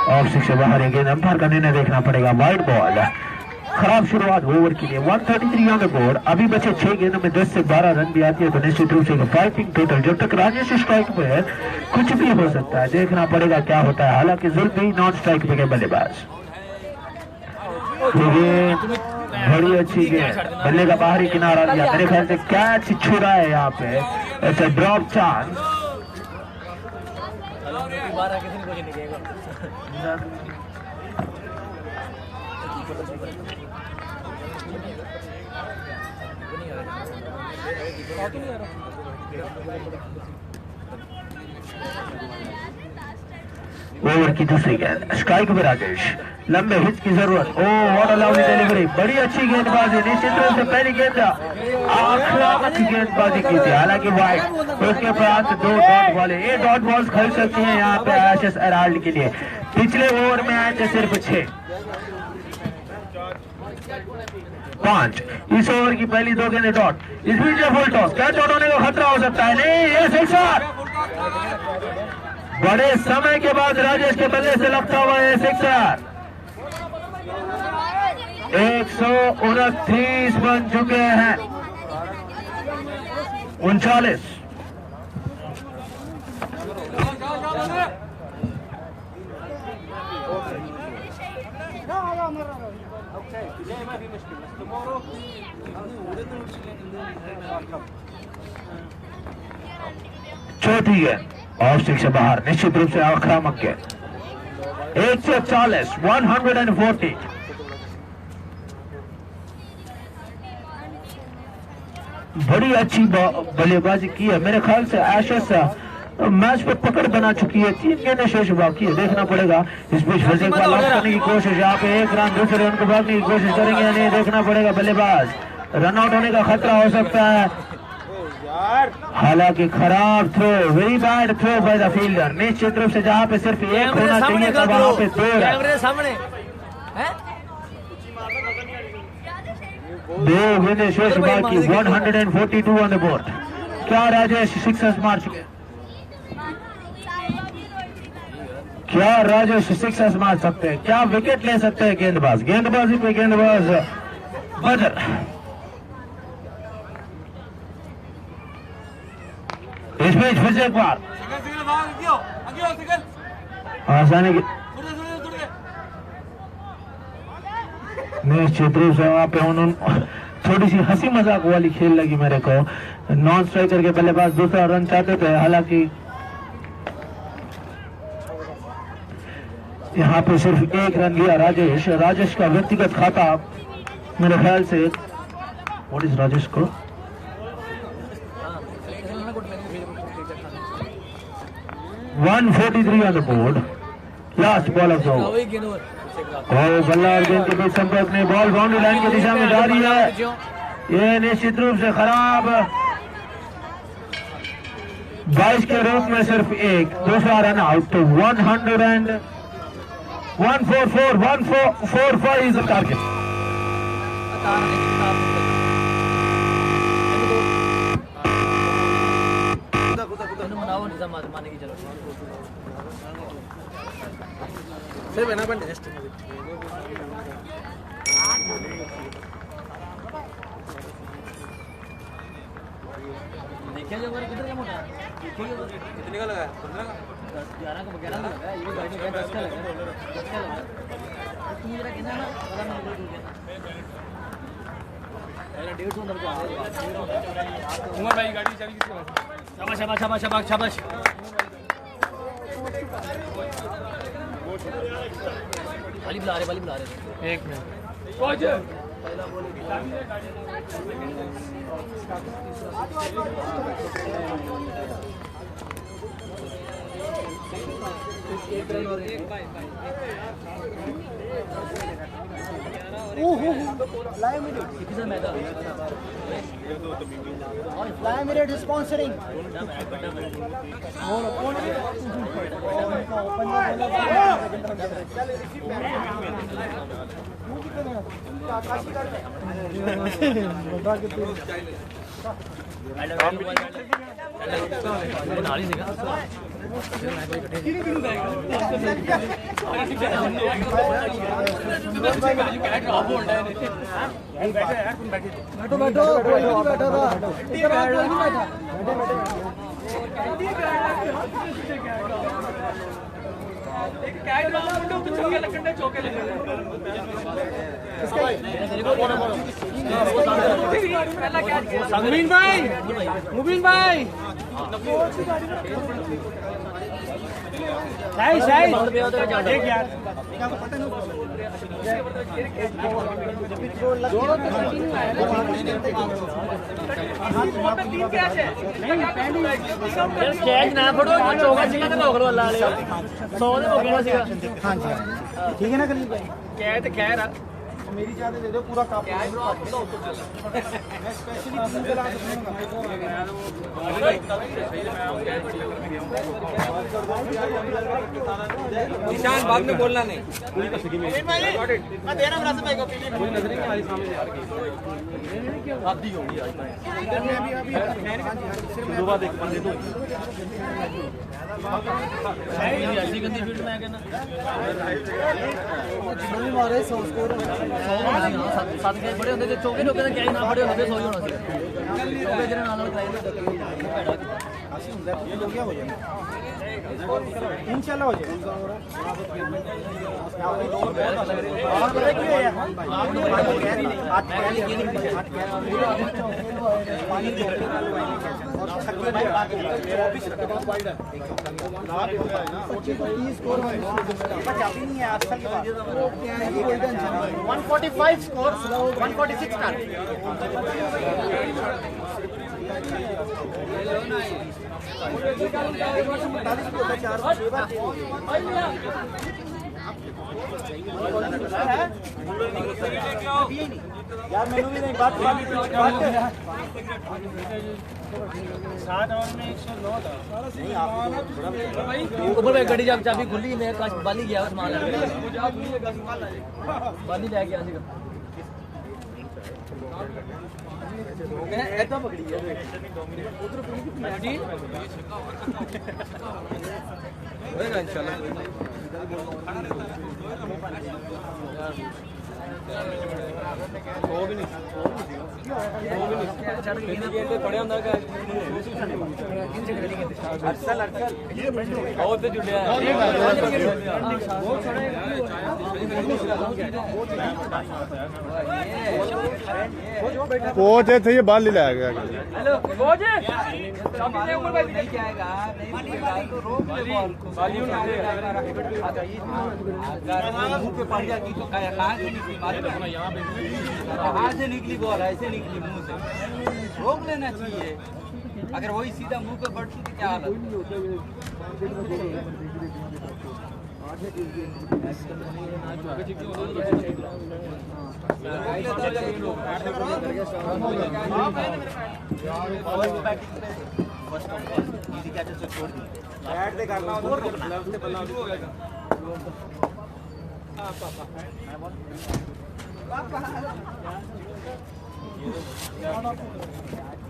ऑफ सिक्स से बाहर गेंद, अंपायर का निर्णय देखना पड़ेगा। वाइड बॉल, खराब शुरुआत ओवर के लिए। 133 ऑन द बोर्ड। अभी बचे 6 गेंदों में 10 से 12 रन भी आती है तो निश्चित रूप से फाइटिंग टोटल। जब तक राजेश स्ट्राइक पे है कुछ भी हो सकता है, देखना पड़ेगा क्या होता है। हालांकि जुल्फी नॉन स्ट्राइक पे के बल्लेबाज। बड़ी अच्छी गेंद, बल्ले का बाहरी किनारा लिया, मेरे ख्याल से कैच छुड़ा है यहाँ पे। अच्छा ड्रॉप चांस, ओवर की दूसरी गेंद, स्ट्राइक पे राजेश, लंबे हिट की जरूरत। Oh what a lovely delivery, बड़ी अच्छी गेंदबाजी। निश्चित रूप से पहली गेंद आक्रामक गेंदबाजी की थी, हालांकि वाइड। उसके बाद 2 डॉट बॉल, ये डॉट बॉल्स खेल सकती हैं यहाँ पे एशेस एराल्ड के लिए। पिछले ओवर में आए थे सिर्फ 6, 5। इस ओवर की पहली 2 गेंदें डॉट। इस बीच फुल टॉस, कैच आउट होने का खतरा हो सकता है। नहीं, ये सिक्सर, बड़े समय के बाद राजेश के बल्ले से लगता हुआ है सिक्सर। 129 बन चुके हैं, 39। चौथी गेंद ऑफ स्टिक से बाहर, निश्चित रूप से आक्रामक गेंद। 140, 140। बड़ी अच्छी बल्लेबाजी की है। मेरे ख्याल से एशेस मैच पे पकड़ बना चुकी है। 3 गेंदें शेष बाकी है, देखना पड़ेगा। इस बीच फिर एक बार लॉक करने की कोशिश, यहाँ पे 1 रन, दूसरे रन को भागने की कोशिश करेंगे या नहीं, देखना पड़ेगा। बल्लेबाज, रन आउट होने का खतरा हो सकता है। हालांकि खराब throw, very bad throw by the fielder. निश्चित रूप से जहां पे सिर्फ 1 होना चाहिए था वहां पे 2 गेंदें शेष बाकी। 142 ऑन द बोर्ड। क्या राजेश 6 मार चुके? क्या राजेश सिक्सर्स मार सकते हैं, क्या विकेट ले सकते हैं गेंदबाज, गेंदबाजी पे गेंदबाज बदर। इस बीच फिर से एक बार आसानी की निश्चित रूप से वहां पे उन्होंने थोड़ी सी हंसी मजाक वाली खेल लगी मेरे को। नॉन स्ट्राइकर के बल्लेबाज दूसरा रन चाहते थे, हालांकि यहाँ पे सिर्फ एक रन लिया राजेश का व्यक्तिगत खाता मेरे ख्याल से व्हाट इज राजेश को 143 on the board, last ball of the over. और बल्ला और गेंद के बीच संपर्क में बॉल बाउंड्री लाइन की दिशा में जा रही है, ये निश्चित रूप से खराब। 22 के रूप में सिर्फ एक, दूसरा रन आउट तो 144 इज द टारगेट। कितने का लगा? 11 का लगा है, ये गाड़ी का 10 का लगा है, 10 का लगा है। तुम जरा कहना ना, पता मैं बोल दूंगा पहले 150 अंदर को आ जाएगा। उमर भाई गाड़ी चाबी किसके पास? शाबाश। वाली बुला रहे एक मिनट पहुंच Fly Emirates is sponsoring. मुबीन भाई शायद यार कैच ना फड़ो चौका सीधा तो रोक लो अल्लाह वाले 100 दे हो गया सीगा। हां जी ठीक है ना कलीम भाई कैच तो खैर मेरी चाहते दे दो पूरा कप मैं स्पेशली 3 गिलास निशान बाद में बोलना नहीं मैं दे रहा हूं रास्ते भाई को कोई नजर नहीं हमारी सामने आती होगी आज इधर में अभी दो बार देख बंदे दो ऐसी गंदी फील्ड में आ गया ना जितने मारे 100 स्कोर 7 कैच बड़े होते थे चौके लोग क्या ना बड़े होते 100 ही होना चाहिए चौके जरा नाल ट्राई ये लोग क्या हो जाएगा इंशाल्लाह हो जाएगा और पता क्या है आपने कह रही नहीं हाथ पहले ये नहीं पानी और छक्के में बात मेरा भी वाइड है लाभ हो गया है ना 30 स्कोर में चाबी नहीं है आजकल की बात वो क्या है ये कोई टेंशन नहीं 145 स्कोर 146 यार मैंने भी नहीं बात 7 ओवर में 109 था ऊपर में गड्डी जब चाबी खुली मैं काश बाली गया सामान बाली ले गया सीगा ऐसा पकड़ी है उधर होगा इंशाल्लाह। पड़े ਹੁੰਦਾ अरसल और तो जुड़िया कोच है ये बाल ले लाएगा हेलो कोच सामने ऊपर भाई नहीं आएगा नहीं तो रोक ले बॉल को बालियों ना मुंह पे पड़ जाएगी तो कहां से निकली मालूम है यहां पे कहां से निकली बॉल ऐसे निकली मुंह से रोक लेना चाहिए अगर वही सीधा मुंह पे पड़ती तो क्या हालत बैट दे करना और लेफ्ट से बल्ला शुरू हो गया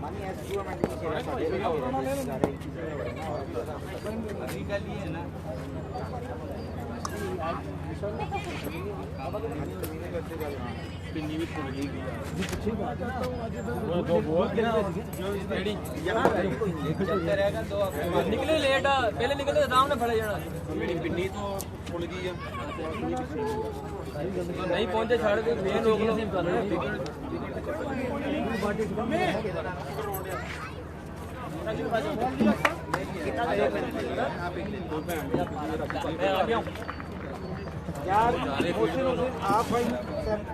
मानी ऐसे टूर्नामेंट में अभी का लिए ना निकले लेट पहले निकले आराम ने फड़े जाना मेरी पिन्नी तो खुल गई है नहीं पहुंचे छाड़ के मेन रोक लो यार आप भाई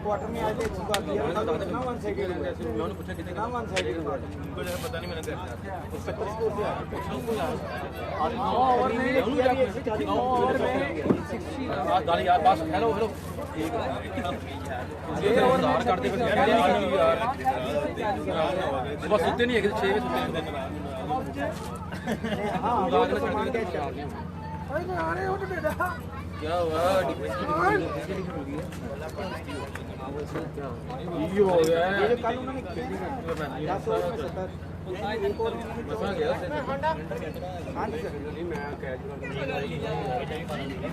क्वार्टर में आए थे अच्छी बात है कितना वन साइडेड हुआ उन्होंने पूछा कितना वन साइडेड हुआ उनको जरा पता नहीं मैंने देखा उस 25 स्कोर से और में 9 ओवर में 60 गाली यार बस हेलो हेलो ये आधार कार्ड दे यार बस सुनते नहीं है कि 6 बजे सुनते हैं हां क्या हुआ ये हो गया ये कल उन्होंने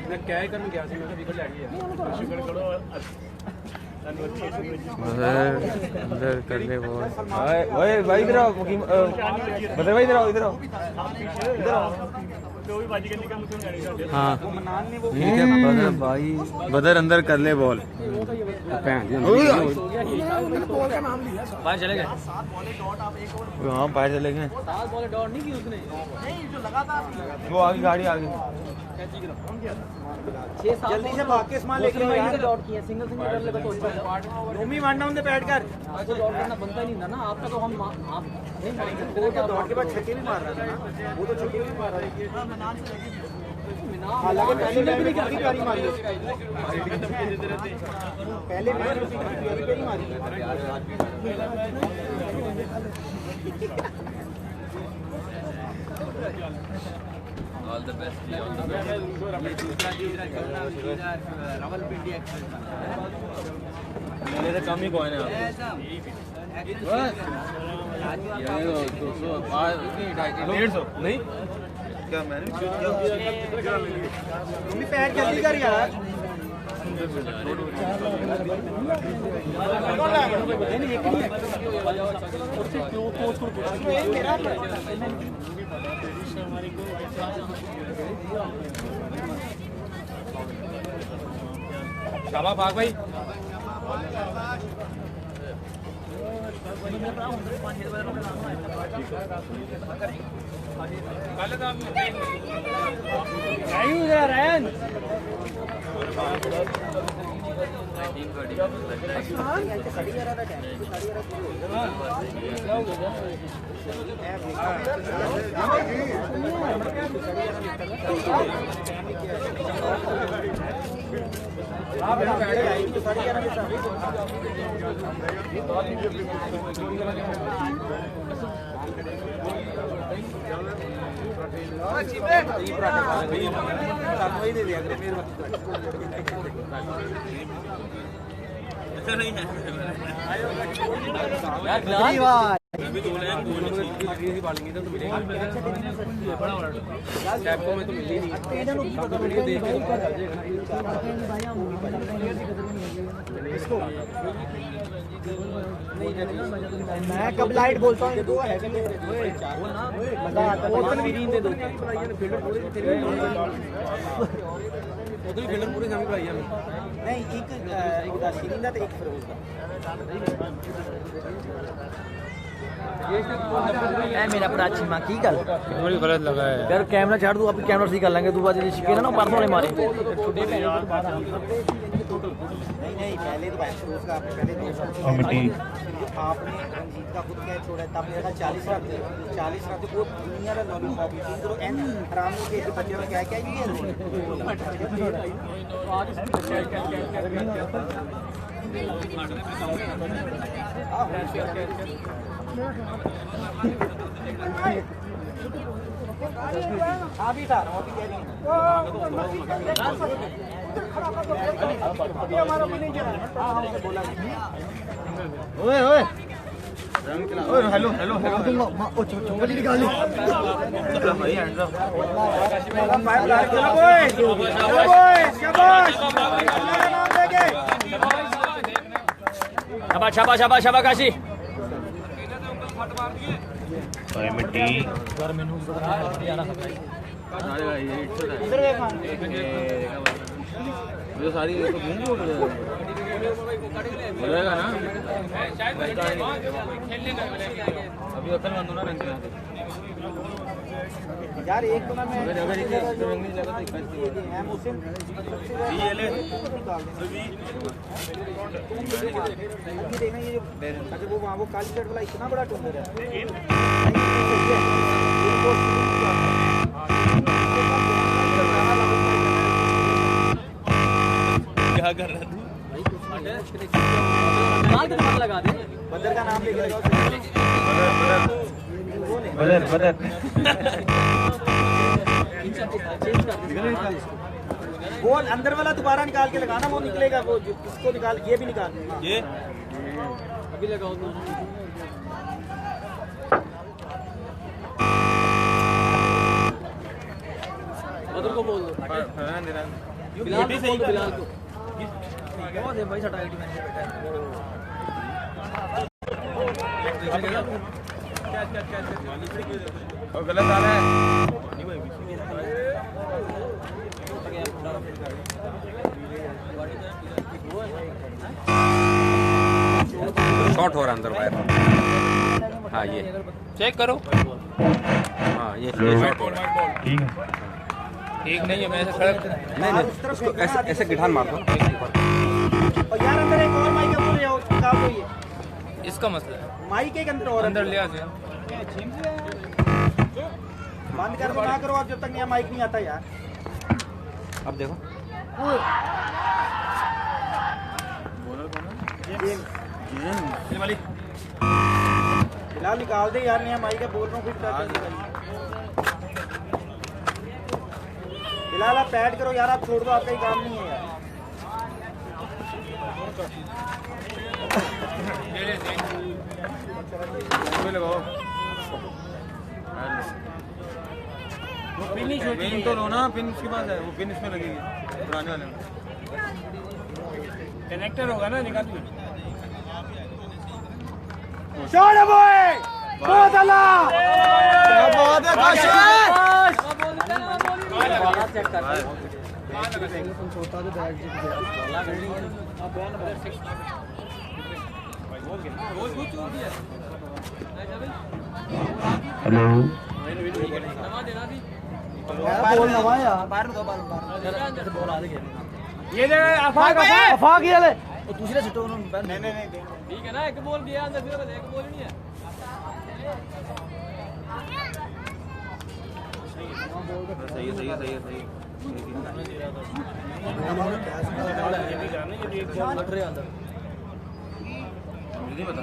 मैं क्या करने गया मैं विकेट ले गया अंदर कर ले वो ओए भाई इधर आओ बदर भाई इधर आओ इधर आओ हाँ ठीक है बदर भाई बदर अंदर कर ले बॉल बाहर चले गए हाँ बाहर चले गए 7 बॉल डॉट नहीं की उसने नहीं जो लगातार वो आगे गाड़ी आगे जल्दी से भाग के इस्माइल लेके आए डॉट किए सिंगल सिंगल कर ले बस नोमी वन डाउन पे बैठ कर आज डॉट करना बनता ही नहीं था ना आपका तो हम आप नहीं मारेंगे वो तो डॉट के बाद छक्के भी मार रहा था ना वो तो छक्के भी मार रहा है मैदान से लगी हालांकि पहले मैच में कितनी प्यारी मारी पहले मैच में कितनी प्यारी मारी all the best all the best ये दूसरा चलना रावलपिंडी एक्सप्रेस मेरे कम ही कौन है बस ये 200 150 नहीं क्या मैंने तुम भी पैर जल्दी कर यार शाबाश भाग भाई भी तो बोले पालेंगे तो मिलेगा टैपको में तो मिल ही नहीं मैं कब लाइट बोलता हूँ दो है कि मजा आता है दे दो फिल्म पूरी समझ पाई है नहीं एक दाशिनी का तो एक फिरोज का मेरा प्राची माँ की गल थोड़ी गलत लगा है यार कैमरा छाड़ दूँ अपनी कैमरा ठीक कर लेंगे तू बात शिके ना परसों वाले मारे नहीं पहले तो फिरोज का आपने पहले 200 आपने रंजीत का खुद कैच छोड़ा तब मेरा 40 रन थे 40 रन थे वो दुनिया का लॉलीपॉप ही तो एन हरामी के बच्चों में क्या क्या नहीं है अभी था ओए ओए हेलो हेलो हेलो चोंगली निकाल ली भाई हैंड्स अप चलो बॉय शाबाश शाबाश शाबाश शाबाश काशी मिट्टी इधर देखो मुझे सारी तो घूम हो जाएगा ना अभी अकल बंद होना रंग यार एक तो मैं अगर एक रंग नहीं लगा तो है मुझसे ये ले देखना ये जो अच्छा वो वहाँ वो काली शर्ट वाला इतना बड़ा टूंगर है क्या कर रहा तू लगा दे बदर का नाम लेके लगाओ बदर वो अंदर वाला दोबारा निकाल के लगाना वो निकलेगा वो इसको निकाल ये भी निकाल ये अभी लगाओ तो बदर को बोल दो बिलाल भी सही बिलाल को बहुत है भाई सटा आईटी मैनेजर बैठा है और गलत आ रहा है शॉर्ट हो रहा अंदर वायर हाँ ये चेक करो हाँ ये शॉर्ट हो रहा है ठीक है ठीक नहीं है मैं ऐसे खड़ा नहीं उसको ऐसे ऐसे गिठान मार दो और यार अंदर एक और माइक पूरे हो काम कोई है इसका मसला है माइक के अंदर और अंदर ले आ जाए बंद कर दो ना करो आप जब तक नया माइक नहीं आता यार अब देखो ये वाली फिलहाल निकाल दे यार नया माइक है बोल रहा हूँ फिर फिलहाल आप पैड करो यार आप छोड़ दो आपका ही काम नहीं है यार लगाओ पिन तो लो ना पिन इसके पास है वो पिन इसमें लगेगी पुराने वाले में कनेक्टर होगा ना निकाल छोड़ बॉय बहुत अल्लाह क्या बात है काशी चेक कर हेलो ये अफाक ये ले दूसरे सिटो नहीं ठीक है ना एक बॉल दिया अंदर फिर एक बॉल नहीं है सही है सही है सही है सही नहीं पता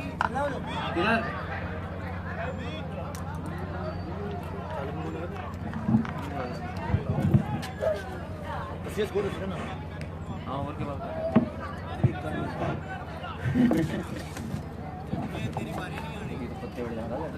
हाँ और के बाद पत्ते बढ़ जाता है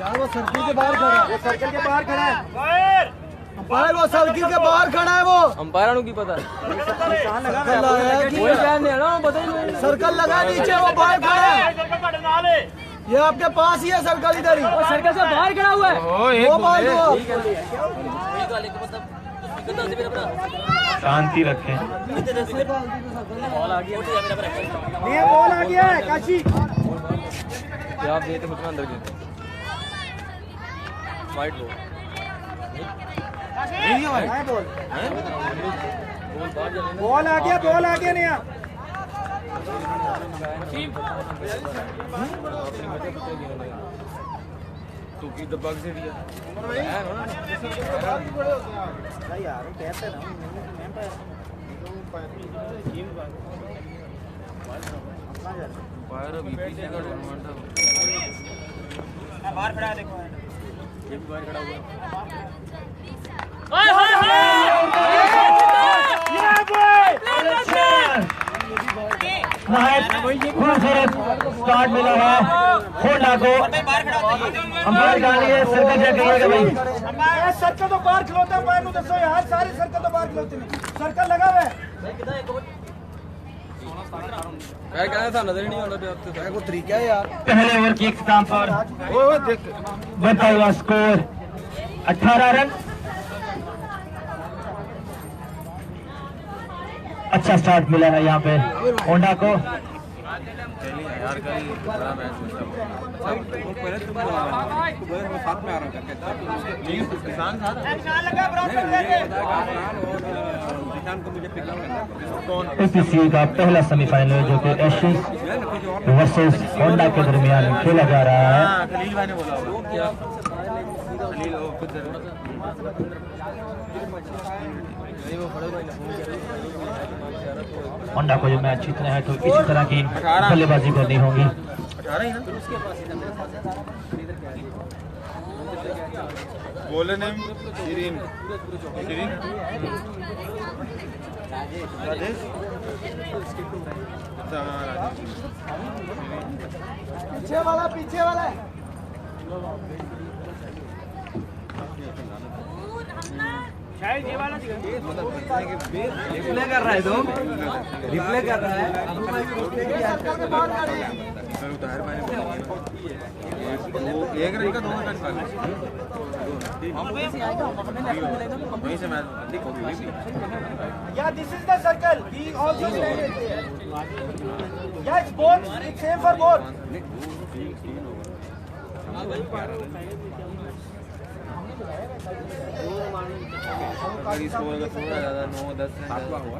यार वो सर्किल के बाहर खड़ा है, वो सर्किल के बाहर खड़ा है, अंपायर वो सर्किल के बाहर खड़ा है, वो अंपायर को की पता सर्कल लगा है कि कोई ध्यान नहीं है ना, पता ही नहीं। सर्कल लगा नीचे, वो बाहर खड़ा है, ये आपके पास ही है सर्कल, इधर ही वो सर्कल से बाहर खड़ा हुआ है। वो बाहर वो शांति रखें। बॉल आ गया, ये बॉल आ गया है काशी, आप देते मुझे अंदर के वाइट बॉल बॉल आ गया, बॉल आ गया नया। तू की दबा से दिया यार कहते ना बाहर बीपी से बाहर खड़ा है, देखो ये भी बाहर खड़ा हुआ खूबसूरत स्टार्ट मिला है होंडा को। अंपायर कहा लिए सर्कल चेक करिएगा भाई। सर्कल तो बाहर खिलौता है, पैर दसो यार, सारे सर्कल तो बाहर खिलौते हैं, सर्कल लगा हुआ है। यार कहना था, नजर ही नहीं आना पे को तरीका है यार। पहले ओवर की इख्तिताम पर बनता हुआ स्कोर 18 रन। अच्छा स्टार्ट मिला है यहाँ पे होंडा को। यार कल बड़ा मैच वो पहले तुम साथ में आ रहा हूं किसान था किसान को मुझे पिकअप करना है। APCA का पहला सेमीफाइनल जो कि एशेज वर्सेस होंडा के दरमियान खेला जा रहा है। खलील भाई ने बोला वो क्या खलील वो खुद होंडा को जो मैच जीतना है तो इसी तरह की बल्लेबाजी करनी होगी। 18 ही ना बोले नेम शिरीन शिरीन राजेश अच्छा हाँ राजेश पीछे वाला, पीछे वाला है। रिप्ले कर रहा है तो रिप्ले कर रहा है। एक रही का दोनों का वहीं से match Yeah, this is the circle. We also landed. Yeah, it's both. It's same for both. Score का थोड़ा ज़्यादा 9-10 से 8वां हुआ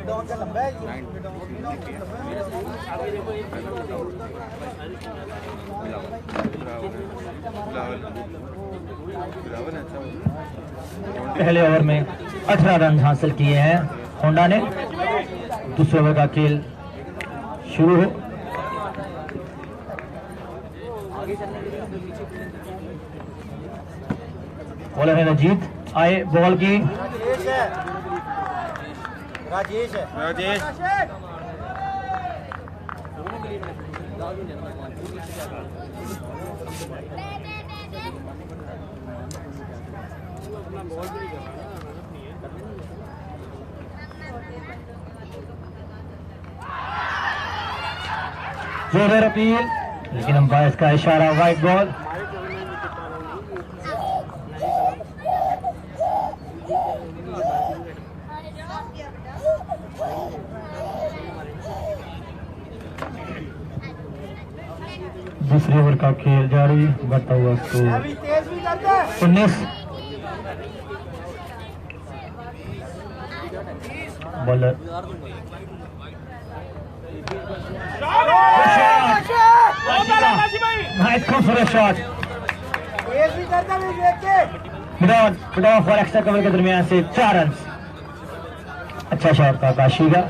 Down का लंबा है। पहले ओवर में 18 रन हासिल किए हैं होंडा ने। दूसरे ओवर का खेल शुरू हो। बॉलर है रजीत, आए बॉल की राजेश है, राजेश जोरदार अपील, लेकिन अंपायर का इशारा वाइड बॉल। दूसरे ओवर का खेल जारी, बढ़ता हुआ स्कोर अभी तेज भी करता है। 19। बॉलर खूबसूरत शॉट एक भी करता नहीं देख के विदाउट फॉर एक्स्ट्रा कवर के दरमियान से 4 रन। अच्छा शॉट था काशी का।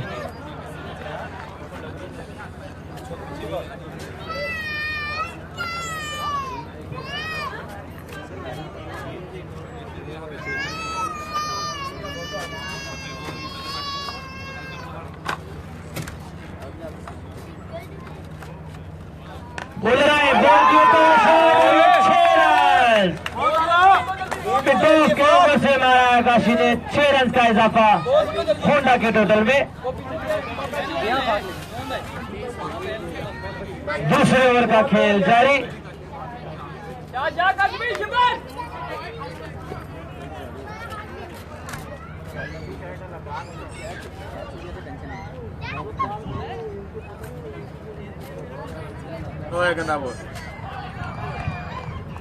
बोल रहा है बॉल के ऊपर शॉट, 6 रन। 2 के ओवर से मारा आकाशी ने 6 रन का इजाफा होंडा के टोटल में। दूसरे ओवर का खेल जारी।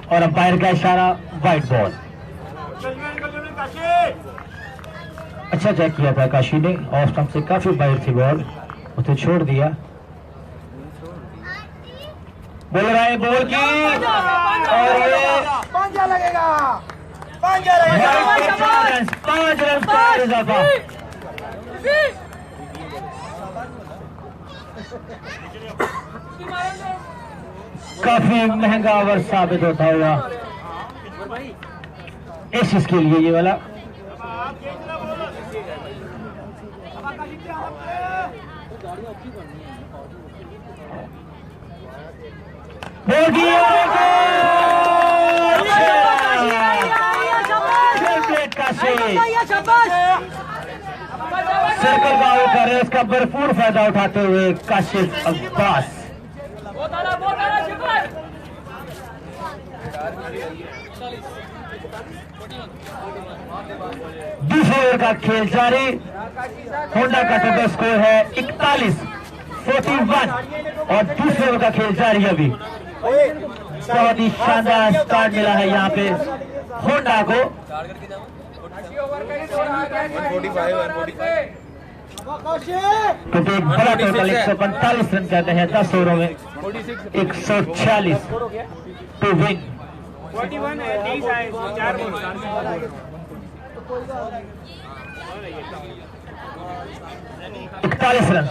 और अंपायर का इशारा वाइट बॉल। अच्छा चेक किया था काशी ने, ऑफ स्टंप से काफी वाइड थी बॉल, उसे छोड़ दिया। बोल रहा है बॉल की और ये पंजा लगेगा, पंजा लगेगा। 5 रन का इजाफा। काफी महंगा ओवर साबित होता हुआ एसिस के लिए ये वाला। सर्कल का आउट कर रहे हैं, इसका भरपूर फायदा उठाते हुए काशिफ अब्बास। दूसरे ओवर का खेल जारी। होंडा का टोटल स्कोर है 41-41 और दूसरे ओवर का खेल जारी। अभी बहुत ही शानदार स्टार्ट मिला है यहाँ पे होंडा को। क्योंकि एक बड़ा टोटल 145 रन करते हैं 10 ओवरों में, 146 टू विन। 41 है, 30 है, 4 41 रन।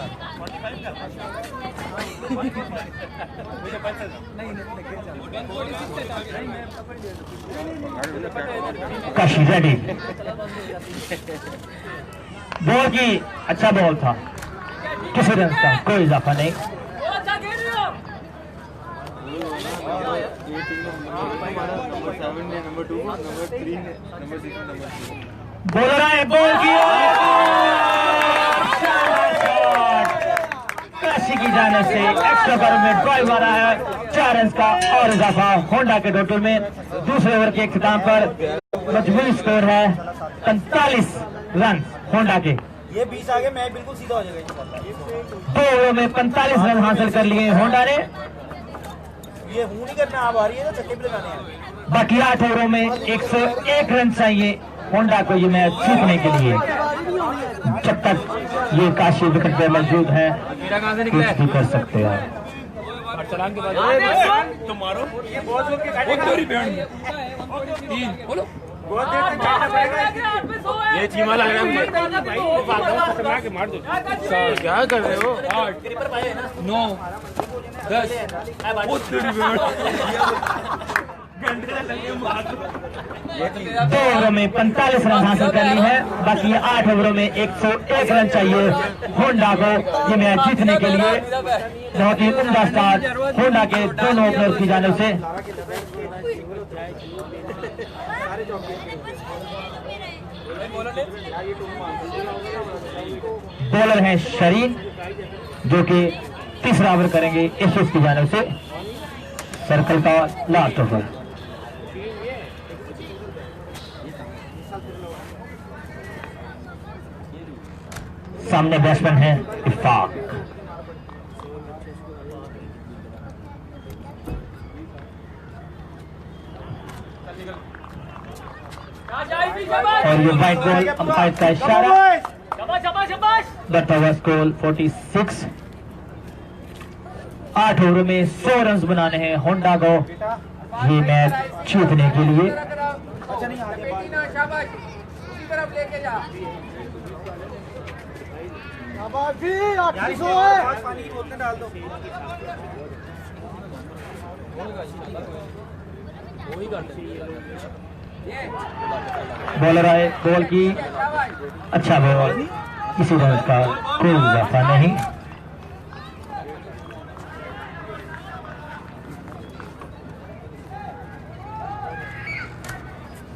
काशी रेडी। बॉल की अच्छा बॉल था, किसी रन का कोई इजाफा नहीं। बोल रहा है बॉल की काशी की जाने से एक्स्ट्रा कवर में ड्राइव आ रहा है। 4 रन का और इजाफा होंडा के टोटल में। दूसरे ओवर के इख्तिताम पर मजबूरी स्कोर है 45 रन होंडा के। ये 20 आगे मैच बिल्कुल सीधा हो जाएगा। 2 ओवर में 45 रन हासिल कर लिए होंडा ने। ये हूं नहीं करना, आप आ रही है तो छक्के पे लगाने हैं। बाकी 8 ओवरों में 101 रन चाहिए होंडा को ये मैच जीतने के लिए। जब तक ये काशी विकेट पे मौजूद है कुछ भी कर सकते हैं। ये चीमा लग रहा है क्या कर रहे हो? 9 10 2 ओवरों में 45 रन हासिल करनी है। बाकी 8 ओवरों में 101 रन चाहिए होंडा को ये मैच जीतने के लिए। बहुत ही उम्दा स्टार्ट होंडा के दोनों ओपनर की जानिब से। बॉलर हैं शरीन जो कि तीसरा ओवर करेंगे एशियस की जानिब से। सर्कल का लास्ट ओवर। सामने बैट्समैन है इफ्ताक। और ये वाइट बॉल अंपायर का इशारा। दैट वाज गोल 46 8 ओवर में 100 रन बनाने हैं होंडा को ये मैच जीतने के लिए। अच्छा नहीं आगे शाबाश उसी तरफ लेके जा शाबाश भी 800 है पानी की बोतल डाल दो बॉलर आए बॉल की अच्छा बॉल किसी रन का कोई इजाफा नहीं।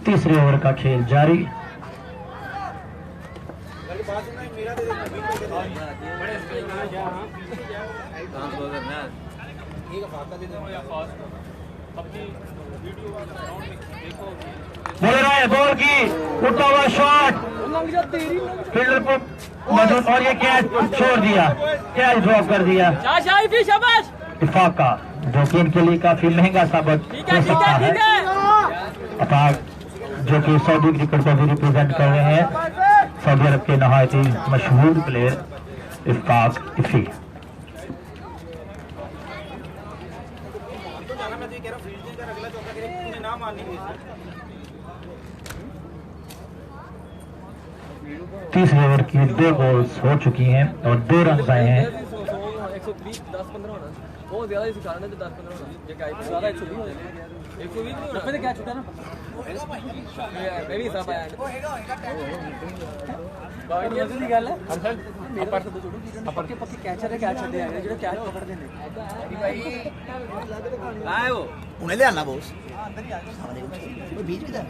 तीसरे ओवर का खेल जारी। बॉलर आए बॉल की उठा हुआ शॉट फील्डर को मौजूद और ये कैच छोड़ दिया, कैच ड्रॉप कर दिया। इफाक का जो कि इनके लिए काफी महंगा साबित हो सकता है। इफाक जो कि सऊदी क्रिकेट को भी रिप्रेजेंट कर रहे हैं, सऊदी अरब के नहायत ही मशहूर प्लेयर इफाक इफी। तीसरे ओवर की 2 बॉल्स हो चुकी हैं और 2 रन आए हैं। 120 10-15 होना बहुत ज्यादा ही सिखा रहे हैं 10-15 होना ये क्या है ज्यादा 120 हो जाएगा 120 नहीं होना क्या छूटा ना मैं भी हिसाब आया बाकी ये नहीं गल है मेरे पास तो छोड़ो पक्के पक्के कैचर है कैच छड़े आए जो कैच पकड़ देने आए वो उन्हें ले आना बॉस अंदर ही आ जाओ बीच किधर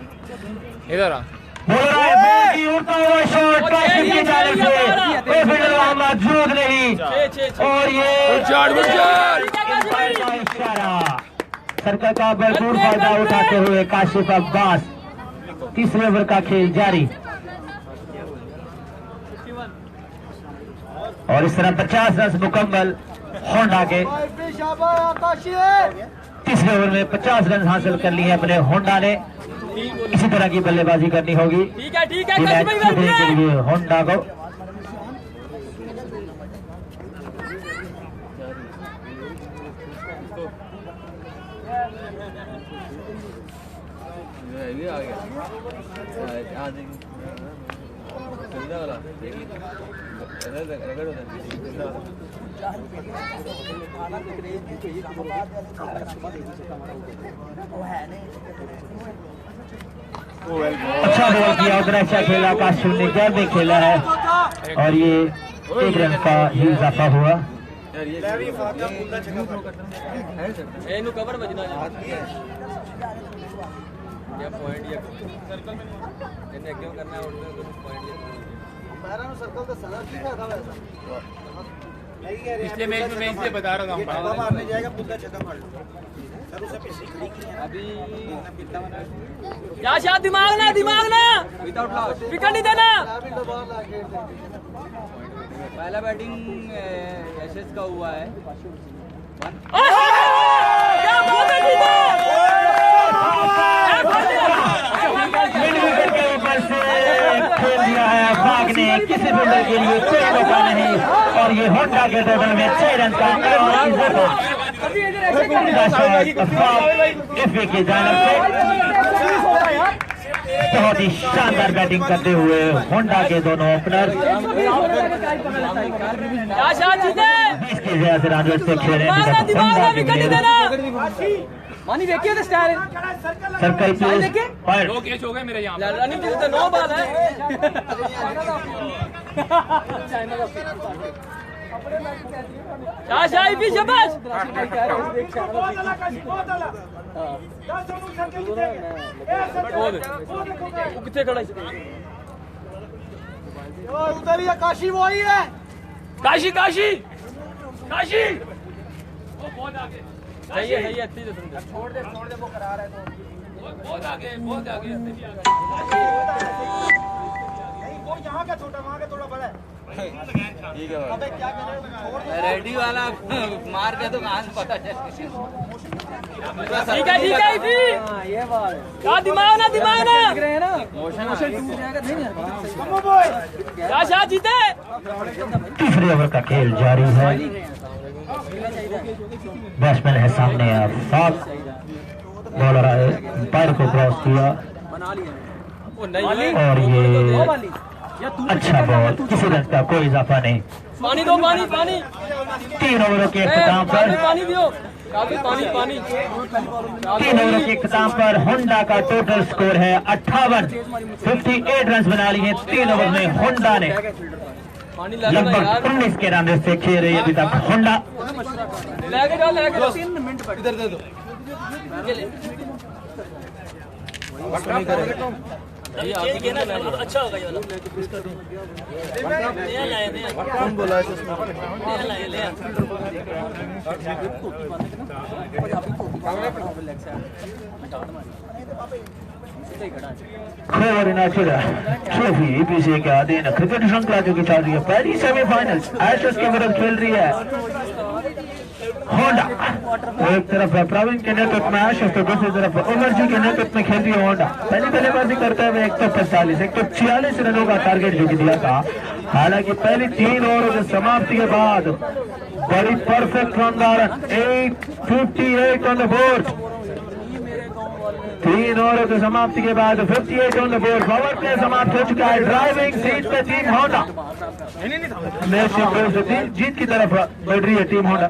इधर आ बॉलर आए बॉल की उड़ता हुआ शॉट काशिफ की जानिब से कोई फील्डर वहां मौजूद नहीं और ये इशारा सर्कल का भरपूर फायदा उठाते हुए काशिफ अब्बास। तीसरे ओवर का खेल जारी और इस तरह 50 रन मुकम्मल होंडा के। तीसरे ओवर में 50 रन हासिल कर लिए अपने होंडा ने। इसी तरह की बल्लेबाजी करनी होगी ठीक है के लिए होंडा को। अच्छा बॉल किया उधर अच्छा खेला काशिफ ने जड़ में खेला है और ये 1 रन का ही इजाफा हुआ। ਇਹਨੂੰ ਕਵਰ ਵੱਜਣਾ ਜਾਂ ਪੁਆਇੰਟ ਜਾਂ ਸਰਕਲ में ਇਹਨੇ ਕਿਉਂ ਕਰਨਾ ਹੈ ਉਹਨੂੰ ਪੁਆਇੰਟ ਜਾਂ पैरा में सर्कल तो सदा की था वैसा पिछले मैच में मैं इसलिए बता रहा हूँ छक्का मारने जाएगा पुद्दा छक्का मार सर उसे पीछे खड़ी की है अभी क्या शायद दिमाग ना विदाउट लॉस विकेट नहीं देना। पहला बैटिंग यशस का हुआ है क्या बात है मिड विकेट के ऊपर से खेल दिया है अफाक ने, किसी फील्डर के लिए कोई मौका नहीं और ये होंडा के टोटल में 6 रन का इफी की जानिब से बहुत ही शानदार बैटिंग करते हुए होंडा के दोनों ओपनर 20 के ज्यादा रन से खेले मानी देखिए तो स्टाइल सर्कल की दो कैच हो गए मेरे यहाँ रनिंग तो 9 बॉल है शाही भी शाबाश कितने खड़ा उधर काशी वो ही है काशी काशी काशी बहुत आगे सही है अच्छी से छोड़ दे वो करा रहा है तो बहुत आगे नहीं वो यहाँ का छोटा वहाँ का थोड़ा बड़ा है ठीक है अबे क्या कर रहे हो रेडी वाला मार के तो कहाँ से पता चले ठीक है ये बात क्या दिमाग ना मोशन टूट जाएगा क्या शाह जीते। तीसरे ओवर का खेल जारी है बैट्समैन है सामने, फास्ट बॉलर है, पैर को क्रॉस किया और ये अच्छा बॉल, किसी रन का कोई इजाफा नहीं। पानी दो, पानी पानी 3 ओवरों के इख्तिताम पर पानी दियो, पानी पानी 3 ओवरों के इख्तिताम पर होंडा का टोटल स्कोर है 58, 58 रन बना लिए 3 ओवर में होंडा ने। लगभग 19 के रन से खेल रही है अभी तक होंडा। लेके जाओ 3 मिनट इधर दे दो। अच्छा होगा ये वाला। कौन बोला है खोवर यूनाइटेड ट्रॉफी पीछे के अधीन क्रिकेट श्रृंखला जो की चल रही है, पहली सेमीफाइनल एशेज के विरुद्ध खेल रही है होंडा। एक तरफ प्रवीण के नेतृत्व में एशेज तो दूसरी तरफ उमर जी के नेतृत्व में खेल रही है होंडा। पहली बल्लेबाजी करते हुए 145 146 रनों का टारगेट जो कि दिया था। हालांकि पहली 3 ओवरों की समाप्ति के बाद बड़ी perfect run 858 on the board. 3 ओवरों की समाप्ति के बाद 58 on the board. Power play समाप्त हो चुका है। ड्राइविंग सीट पे टीम होंडा जीत की तरफ बढ़ रही है टीम होंडा।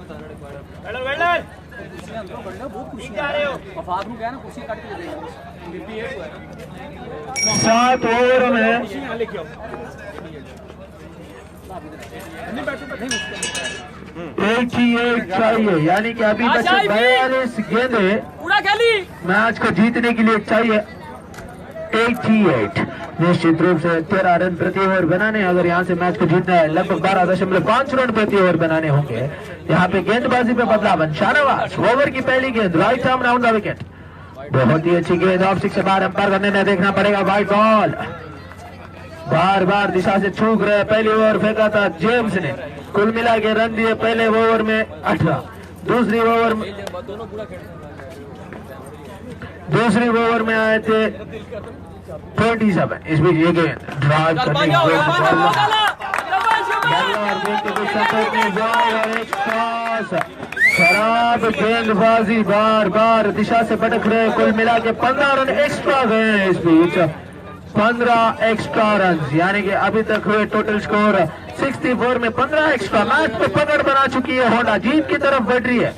7 ओवरों में 88 चाहिए, यानी कि अभी बचे 42 गेंदें मैच को जीतने के लिए चाहिए 88। निश्चित रूप से 13 रन प्रति ओवर बनाने, अगर यहाँ से मैच को जीतना है लगभग 12.5 रन प्रति ओवर बनाने होंगे। यहाँ पे गेंदबाजी पे बदलाव। शाहनवाज ओवर की पहली गेंद right arm round the wicket, बहुत ही अच्छी गेंद ऑफ स्टिक से बाहर अंपायर करने में देखना पड़ेगा। वाइड बॉल बार बार दिशा से चूक रहे। पहली ओवर फेंका था जेम्स ने, कुल मिला के रन दिए पहले ओवर में 18, दूसरी ओवर में आए थे 27। इस बीच ये गेंद ड्राइव करने खराब गेंदबाजी, बार बार दिशा से भटक रहे। कुल मिला के 15 रन एक्स्ट्रा गए। इस बीच 15 एक्स्ट्रा रन, यानी कि अभी तक हुए टोटल स्कोर 64 में 15 एक्स्ट्रा। मैच पे पकड़ बना चुकी है होंडा, जीत की तरफ बढ़ रही है।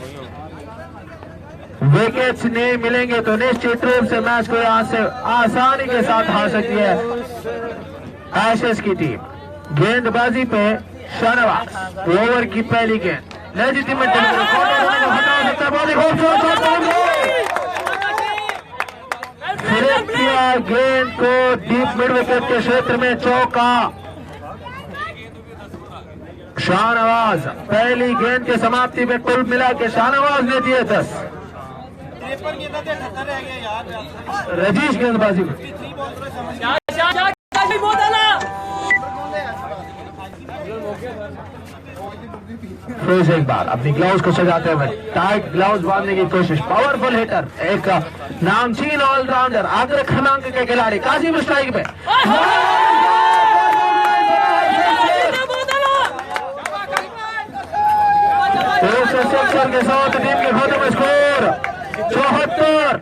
विकेट्स नहीं मिलेंगे तो निश्चित रूप से मैच को यहाँ से आसानी के साथ हार सकती है एशेज की टीम। गेंदबाजी पे शाहनवाज ओवर की पहली गेंद लेजिटिमेट गेंद को डीप मिड विकेट के क्षेत्र में चौका। शाहनवाज पहली गेंद के समाप्ति में कुल मिला के शाहनवाज ने दिए 10। रजीश गेंदबाजी में फिर से एक बार अपनी ग्लव्स को सजाते हुए टाइट ग्लव्स बांधने की कोशिश। पावरफुल हिटर, एक नामचीन ऑलराउंडर, अग्र क्रमांक के खिलाड़ी कासिम स्ट्राइक पे। सिक्सर के साथ टीम के खाते में स्कोर 74।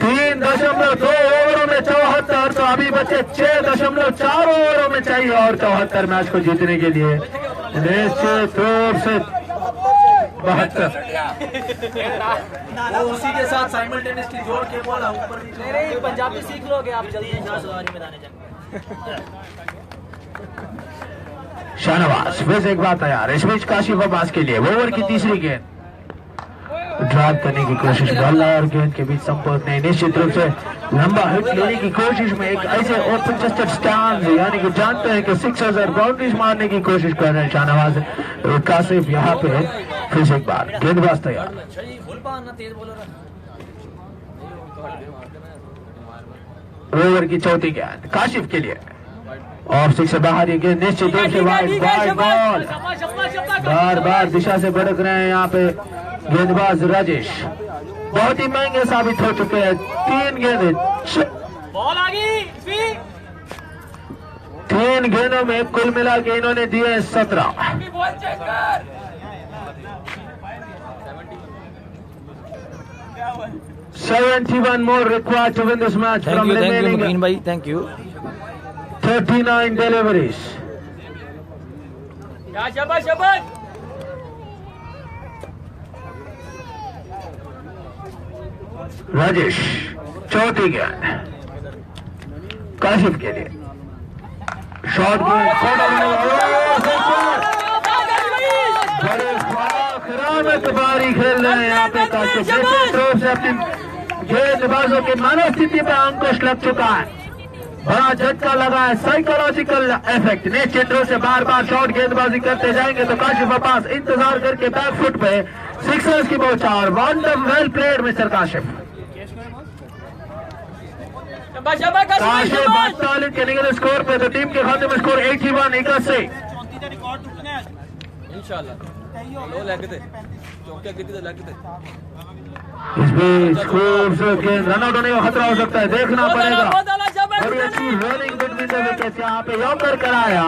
3.2 ओवरों में 74, तो अभी बचे 6.4 ओवरों में चाहिए और 74 मैच को जीतने के लिए। निश्चित रूप से 72 उसी के साथ साइमल्टेनियसली जोड़ के बोला ऊपर पंजाबी सीख लोगे आप जल्दी मैदान जाएंगे। शाहनवाज फिर से एक बात है यार, इस बीच काशिफ अब्बास के लिए ओवर की तीसरी गेंद ड्राइव करने की कोशिश, बल्ला और गेंद के बीच संपर्क नहीं। निश्चित रूप से लंबा हिट लेने की कोशिश में एक ऐसे ओपन चेस्टेड स्टैंड, यानी कि जानते हैं कि 6,000 बाउंड्रीज मारने की कोशिश कर रहे हैं शाहनवाज। काशिफ यहाँ पे फिर से एक बार गेंदबाज तैयार। ओवर की चौथी गेंद काशिफ के लिए ऑफ स्टिक से बाहर ये गेंद निश्चित रूप से वाइड बॉल, बार बार दिशा से भटक रहे हैं यहाँ पे गेंदबाज राजेश। बहुत ही महंगे साबित हो चुके हैं। 3 गेंदें 3 गेंदों में कुल मिला के इन्होंने दिए 17। 71 more required to win this match from remaining भाई, थैंक यू। 39 deliveries. शाबाश शाबाश। राजेश चौथी गेंद काशिफ के लिए शॉट बड़े खराब बारी खेल रहे हैं यहाँ पे काशिफ। तरफ से अपनी गेंदबाजों की मनोस्थिति पे अंकुश लग चुका है, बड़ा झटका लगा है, साइकोलॉजिकल इफेक्ट। निश्चित रूप से बार बार शॉट गेंदबाजी करते जाएंगे तो काशिफ अब्बास इंतजार करके बैक फुट पे सिक्सर्स की बौछार। Wonder well played mister Kashif. Kashif 48 के निकले स्कोर पे तो टीम के खाते में स्कोर 81 81। इस बीच खूबसूरत गेंद, रनआउट होने का खतरा हो सकता है, देखना पड़ेगा। बड़ी अच्छी रोलिंग बिटवीन द विकेट्स यहाँ पे यॉर्कर कराया।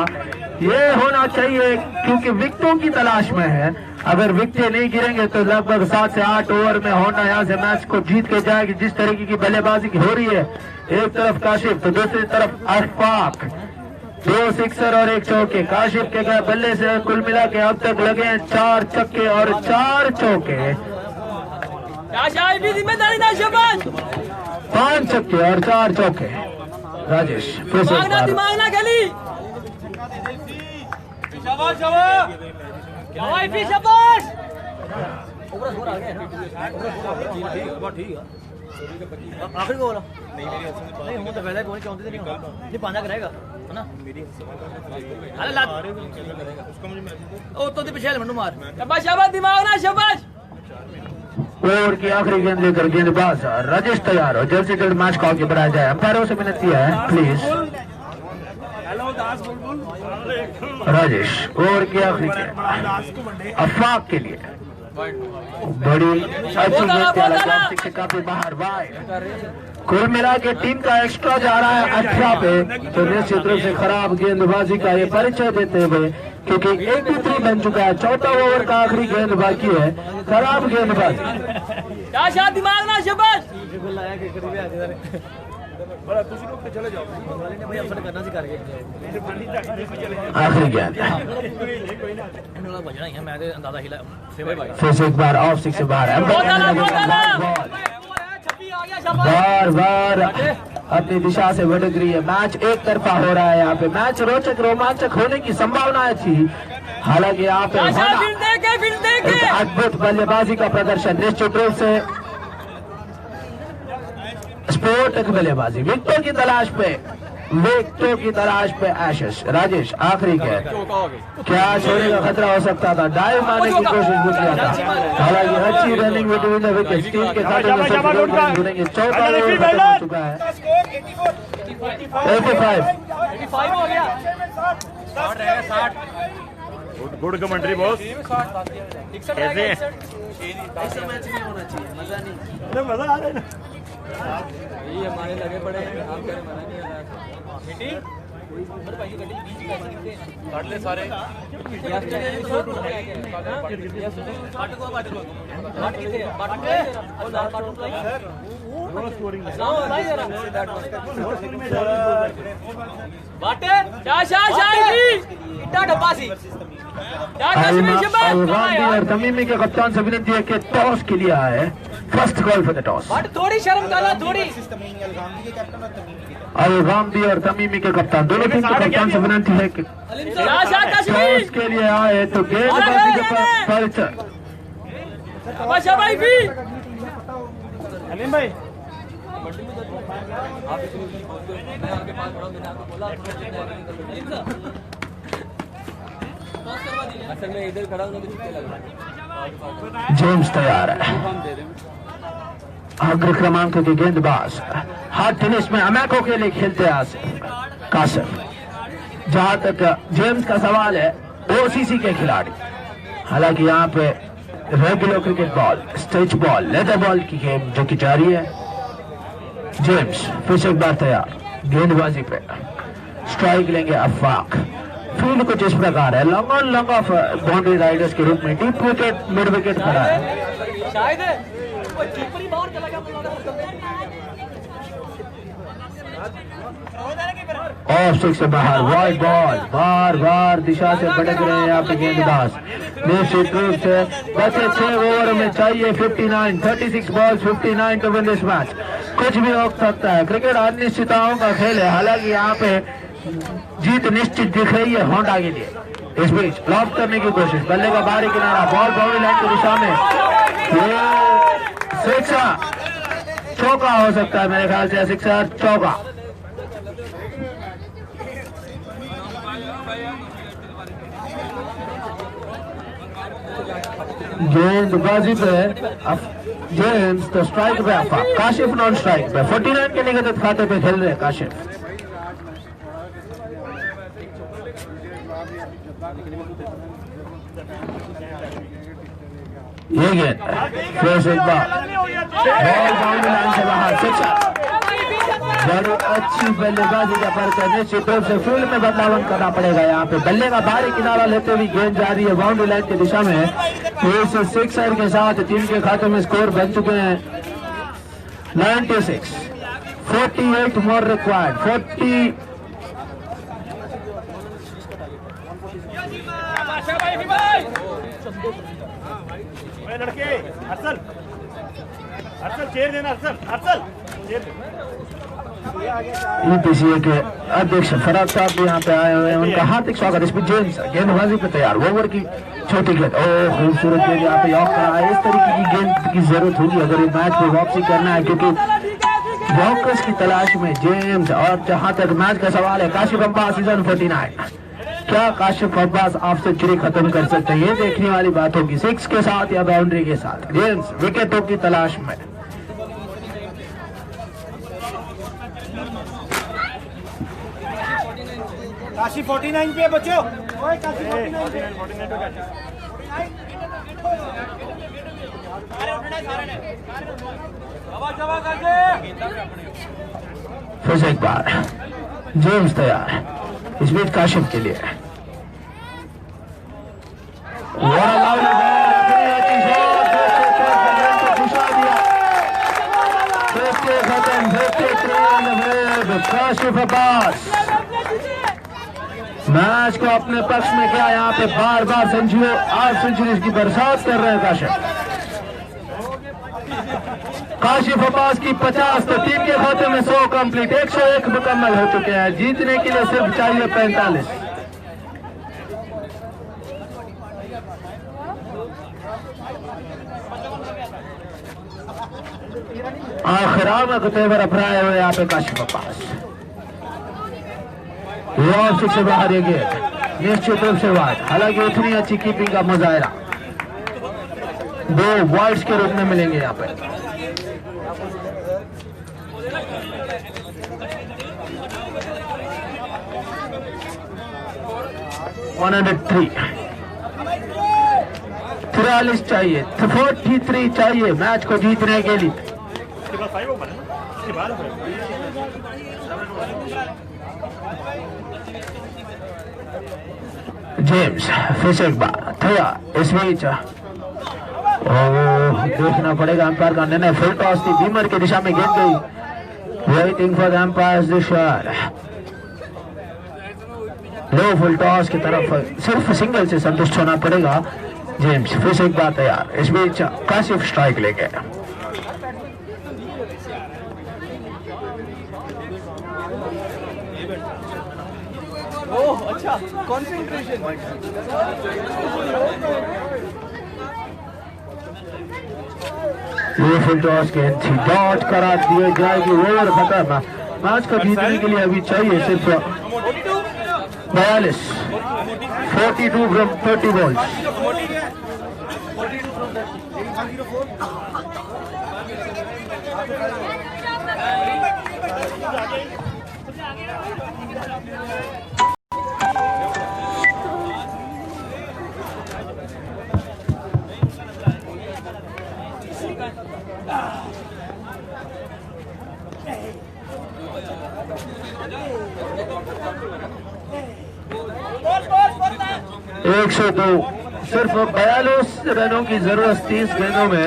ये होना चाहिए क्योंकि विकेटों की तलाश में है। अगर विकेटें नहीं गिरेंगे तो लगभग 7 से 8 ओवर में होंडा यहाँ से मैच को जीत के जाएगी। जिस तरीके की बल्लेबाजी हो रही है, एक तरफ काशिफ तो दूसरी तरफ अशफाक, 2 सिक्सर और 1 चौके। काशिफ के बल्ले से कुल मिला के अब तक लगे हैं 4 छक्के और 4 चौके, 5 छक्के और 4 चौके। राजेश फिर से दिमाग ना खेली। शाबाश शाबाश शाबाश। आखिरी को बोला नहीं हूँ तो पहले कौन चौंती नहीं होगा, ये 5 रहेगा है ना। अरे ला ओ तो पिछले मंडू मार। शाबाश शाबाश दिमाग ना शाबाश। ओवर की आखिरी गेंद लेकर गेंदबाज राजेश तैयार हो। जल्द से जल्द मैच कॉल के बनाया जाए। अंपायरों से विनती है प्लीज। राजेश ओवर की आखिरी गेंद अफाक के लिए बड़ी अच्छी गेंद से काफी बाहर वाइड। कुल मिला के टीम का एक्स्ट्रा जा रहा है 18 पे, तो निश्चित रूप से खराब गेंदबाजी का ये परिचय देते हुए, क्योंकि 83 बन चुका है, 4था ओवर का आखिरी गेंद बाकी है। खराब गेंदबाजी। दिमाग ना शाबाश। आखिरी गेंद फिर से एक बार ऑफ सिक्स से बाहर है। बार बार अपनी दिशा से भटक रही है। मैच एक तरफा हो रहा है। यहाँ पे मैच रोचक रोमांचक होने की संभावनाएं थी, हालांकि यहाँ पे अद्भुत बल्लेबाजी का प्रदर्शन। निश्चित रूप से स्पोर्ट बल्लेबाजी, विकेटों की तलाश पे, विकेटों की तलाश पे एशेस। राजेश आखिरी गेंद, क्या छोड़ने का खतरा हो सकता था, डाइव मारने की कोशिश भी किया था, हालांकि अच्छी running between the wickets. Team के खाते में जुड़ेंगे। 4था ओवर खत्म हो चुका है। 85 हो गया। Good commentary boss. कैसे ऐसा मैच नहीं होना चाहिए, मजा नहीं। मजा आ रहा है ना। ये हमारे लगे पड़े हैं, आप कह रहे मजा नहीं आ रहा। काट ले सारे। और तमीमी के कप्तान से विनती है कि टॉस के लिए आए। First call for the toss. थोड़ी शर्म करा, थोड़ी। अलगामदी और तमीमी के कप्तान, दोनों टीम के कप्तान से विनती है कि टॉस के लिए आए तो गेंदबाजी के परिचय। अलीम भाई असल में इधर खड़ा हूँ तो जेम्स तैयार है। अग्र क्रमांक के गेंदबाज हाथ टेनिस में अमेको के लिए खेलते हैं कासिफ। जहां तक जेम्स का सवाल है, ओसीसी के खिलाड़ी, हालांकि यहाँ पे regular cricket ball, stitch ball, leather ball की गेम जो की जारी है। जेम्स फिर से एक बार तैयार गेंदबाजी पे। स्ट्राइक लेंगे अफाक। फील्ड कुछ इस प्रकार है, लॉन्ग ऑफ बाउंड्री राइडर्स के रूप में डीप विकेट मिड विकेट खड़ा है। ऑफ स्टिक से बाहर वाइड बॉल, बार बार दिशा से भटक रहे हैं यहाँ पे गेंदबाज। निश्चित रूप से बचे 6 ओवर में चाहिए 59, 36 balls 59 to win this match. कुछ भी हो सकता है, क्रिकेट अनिश्चितताओं का खेल है। हालांकि यहाँ पे जीत निश्चित दिख रही है होंडा के लिए। इस बीच लॉफ्ट करने की कोशिश, बल्ले का बाहरी किनारा, बॉल बाउंड्री लाइन की दिशा में, ये सिक्सर चौका हो सकता है मेरे ख्याल से, सिक्सर चौका। गेंदबाजी पे जेम्स तो स्ट्राइक पे अफा, काशिफ नॉन स्ट्राइक पे 49 के निगत खाते पे खेल रहे हैं काशिफ। ये गेंद फिर एक बार बॉल बाउंड्री लाइन से बाहर, सिक्सर। बड़ी अच्छी बल्लेबाजी का फर्क है। निश्चित रूप से फील्ड में बदलाव करना पड़ेगा यहाँ पे। बल्ले का बाहरी किनारा लेते हुए गेंद जा रही है बाउंड्री लाइन की दिशा में। इस सिक्सर के साथ टीम के खाते में स्कोर बन चुके हैं 96, 48 मोर रिक्वायर्ड, 40। लड़के अरसल चेयर देना, अरसल चेयर देना। यूपीसीए के अध्यक्ष फराज साहब भी यहाँ पे आए हुए हैं, उनका हार्दिक स्वागत। इस पर जेम्स गेंदबाजी पे तैयार, ओवर की छोटी गेंद, ओह खूबसूरत गेंद यहाँ पे यॉर्क करा है। इस तरीके की गेंद की जरूरत होगी अगर ये मैच में वापसी करना है, क्योंकि यॉर्कर्स की तलाश में जेम्स। और जहां तक मैच का सवाल है, काशिफ अब्बास सीजन 49, क्या काशिफ अब्बास आप सेंचुरी खत्म कर सकते हैं? ये देखने वाली बात होगी, 6 के साथ या बाउंड्री के साथ। जेम्स विकेटों की तलाश में। काशी 49 पे बच्चों, ओए काशी 49 पे। फिर से एक बार जेम्स तैयार, इस बीच काशिफ के लिए काशिफ अब्बास मैच को अपने पक्ष में किया। यहाँ पे बार बार सेंचुरी, 8 सेंचुरीज की बरसात कर रहे हैं काशिफ अब्बास की 50, तो टीम के खाते में 100 कंप्लीट, 101 मुकम्मल हो चुके हैं। जीतने के लिए सिर्फ चाहिए 45। आखिरा में तेवर अपनाए हुए यहाँ पे काशिफ अब्बास। लॉन्ग से बाहर ये गेंद निश्चित रूप से वाइड, हालांकि इतनी अच्छी कीपिंग का मुजाहिरा 2 वाइड्स के रूप में मिलेंगे यहाँ पे। $103 43 चाहिए, 43 चाहिए मैच को जीतने के लिए। जेम्स फिर से एक बार थया, इस बीच देखना पड़ेगा अंपायर का निर्णय। फुल टॉस थी, बीमर की दिशा में गेंद गई। Waiting for the umpires decision. Low full toss की तरफ सिर्फ सिंगल से संतुष्ट होना पड़ेगा। जेम्स फिर से एक बार तैयार, इस बीच काशिफ स्ट्राइक ले गए। ओह अच्छा, कंसंट्रेशन। ये फुल टॉस गेंद थी, डॉट करा दिए जाएगी, ओवर खत्म। मैच को जीतने के लिए अभी चाहिए सिर्फ 42, 42 फ्रॉम 30 बॉल्स। 102 सिर्फ 42 रनों की जरूरत 30 गेंदों में।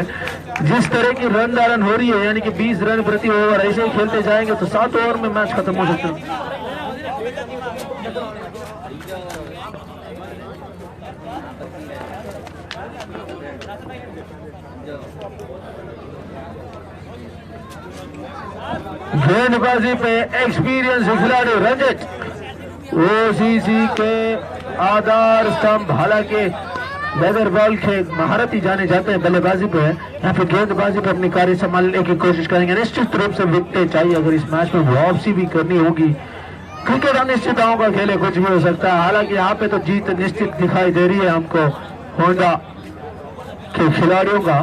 जिस तरह की रन धारण हो रही है यानी कि 20 रन प्रति ओवर, ऐसे ही खेलते जाएंगे तो 7 ओवर में मैच खत्म हो सकता है। गेंदबाजी पे एक्सपीरियंस खिलाड़ी रंजित ओसीसी के आधार स्तंभ, हालांकि लेदर बॉल के महारथी जाने जाते हैं बल्लेबाजी पे, यहाँ पे गेंदबाजी पे अपनी कार्य संभालने की कोशिश करेंगे। निश्चित रूप से विकेट चाहिए अगर इस मैच में वापसी भी करनी होगी। क्रिकेट अनिश्चितताओं का खेल है, कुछ भी हो सकता है। हालांकि यहाँ पे तो जीत निश्चित दिखाई दे रही है हमको होंडा के खिलाड़ियों का।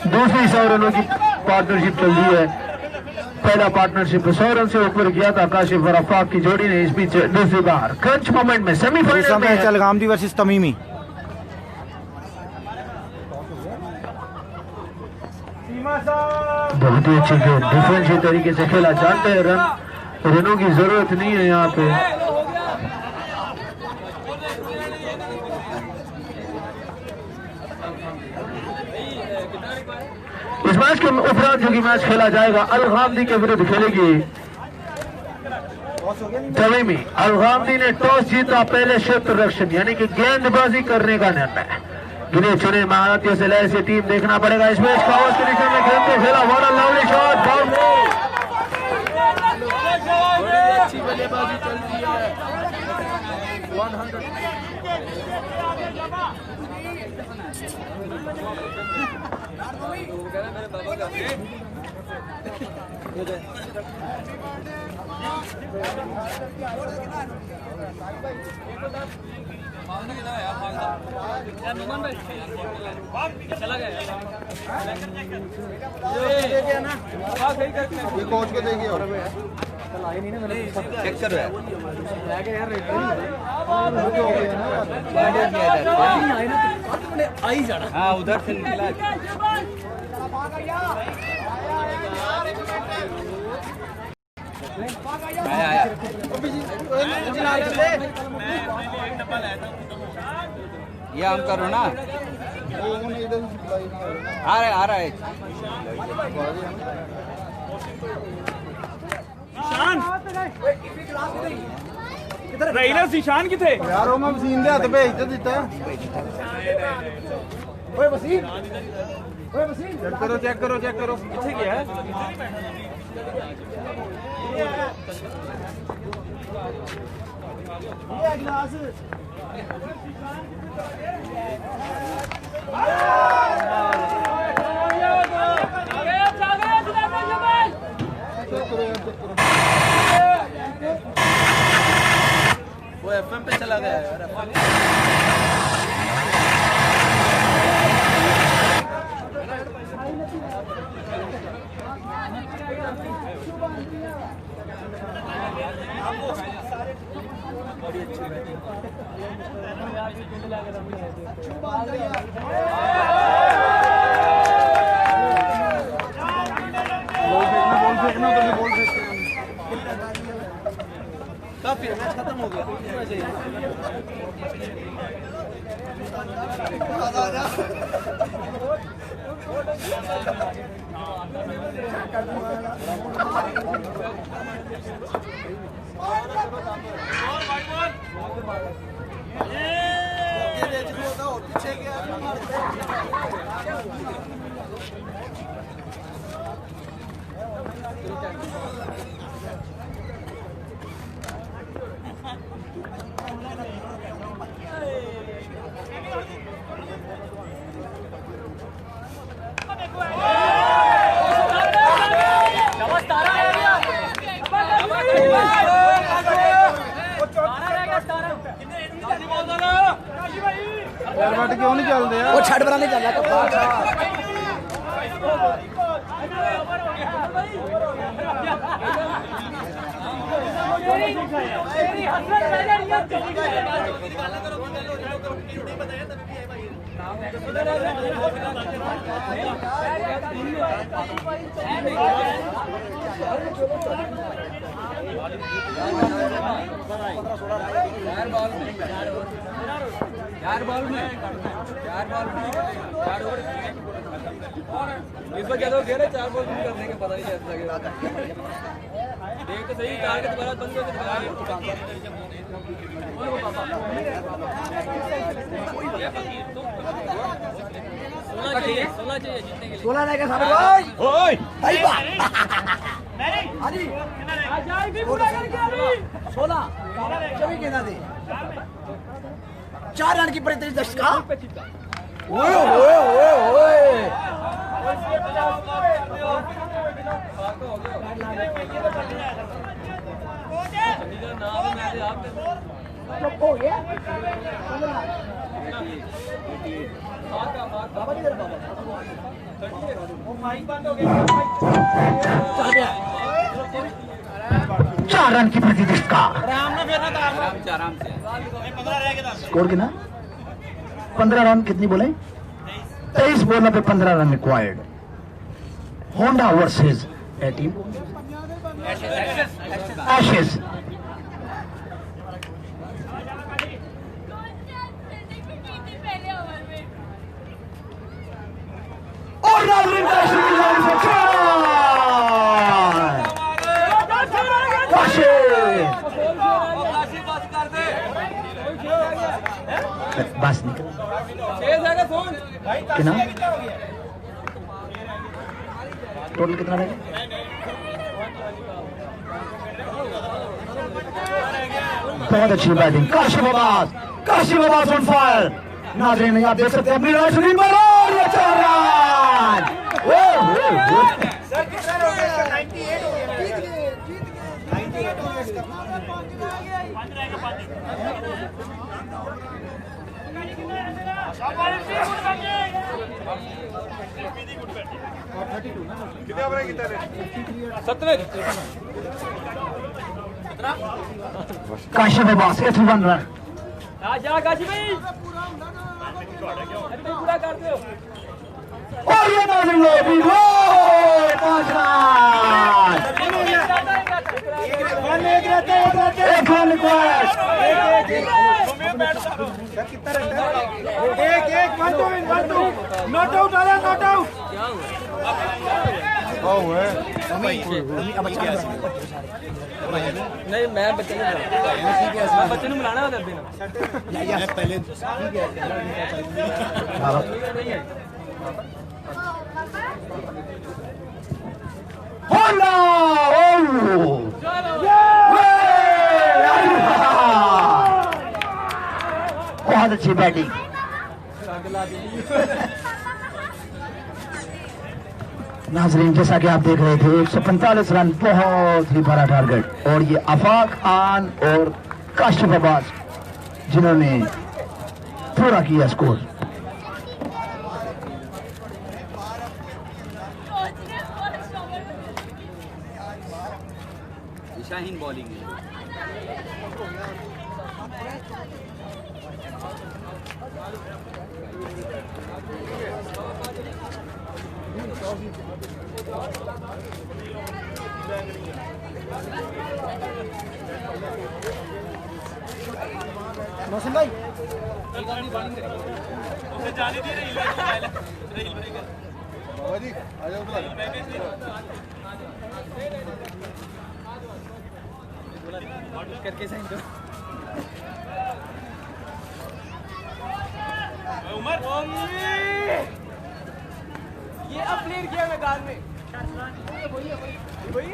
दूसरी 100 रनों की पार्टनरशिप चल रही है। पहला पार्टनरशिप 100 रन से ऊपर किया था काशिफ और अफाक की जोड़ी ने। इस बीच दूसरी बार क्रंच मोमेंट में सेमीफाइनल में अलगामदी वर्सेस तमीमी। बहुत ही अच्छी गेंद, डिफेंसिव तरीके से खेला। जानते हैं रनों की जरूरत नहीं है यहाँ पे। इस मैच के उपरांत जो कि मैच खेला जाएगा, अलगामदी के विरुद्ध खेलेगी तमीमी। अलगामदी ने टॉस जीता, पहले क्षेत्र रक्षण यानी कि गेंदबाजी करने का निर्णय। गिने चुने महारथियों से लय से टीम देखना पड़ेगा इस मैच का। कंडीशन में गेंद को खेला, बड़ा लवली शॉट, अच्छी बल्लेबाजी चल रही है। 100 चला गया ये कोच को देखिए और चेक करो यार। आई जाना। हाँ उधर से निकला। मैं आया। ये हम करो ना। आ रहा है। ट्रेनर ईशान किथे यार वो मैं मशीन दे हाथ भेज तो दिता। ओए मशीन, ओए मशीन चेक करो किथे गया है? ये गिलास वो एफएम पे चला गया यार। तब फिर मैच खत्म हो गया। पीछे गया। बट क्यों नहीं चलते यार? वो छड़ बनाने चल रहा था। इस बार क्या तो कह रहे 4 बॉल भी करने के पता नहीं कैसे लगेगा। देख तो सही टारगेट बड़ा बंद हो गया। सोलह चाहिए जीतने के लिए। 16 रहेगा साबिर भाई। ओए भाई बा हाजी 16 चौबीस गेंदा दे 4 रन की परितरी दशका। ओए ओए ओए ओए चुप हो गया। बाबा जी बाबा वो माइक बंद हो गया। 4 रन की प्रतिष्ठा। आराम ना फेरना था आराम से 15 रह गया। स्कोर कितना? 15 रन कितनी बोले? 23 बॉलों पे 15 run required. Honda versus A team ashes. और नाजरीन का शुक्रिया बस निकल कितना टोटल कितना रहेगा? बहुत अच्छी batting Kashif Abbas on fire. नाज़रीन आप देख सकते हैं अपनी राइट स्क्रीन पर और ये 4 रन। सर कितना हो गया? 98 हो गया। जीत गए 98 हो गया। इसका 5 रहेगा 5। कितने ओवर कितने 17 काशिफ अब्बास 81 रन। जा काशी भाई पूरा कर दो। और ये नाज़रीन लो भी लो 5 रन। एक रन रिक्वायर्ड। सर कितना रहता है? एक 1 2 नॉट आउट आ रहा नॉट आउट। नहीं मैं बच्चे नहीं मैं बच्चे ने बुलाना होता दिन पहले होंडा बहुत अच्छी बैटिंग। नाजरीन जैसा कि आप देख रहे थे 145 रन बहुत ही बड़ा टारगेट। और ये आफाक खान और काशिफ अब्बास जिन्होंने पूरा किया स्कोर। शाहीन बॉलिंग है। मौसम भाई बाबा जी आ जाओ करके साइन दो। ये अब क्लियर किया मैदान में। वही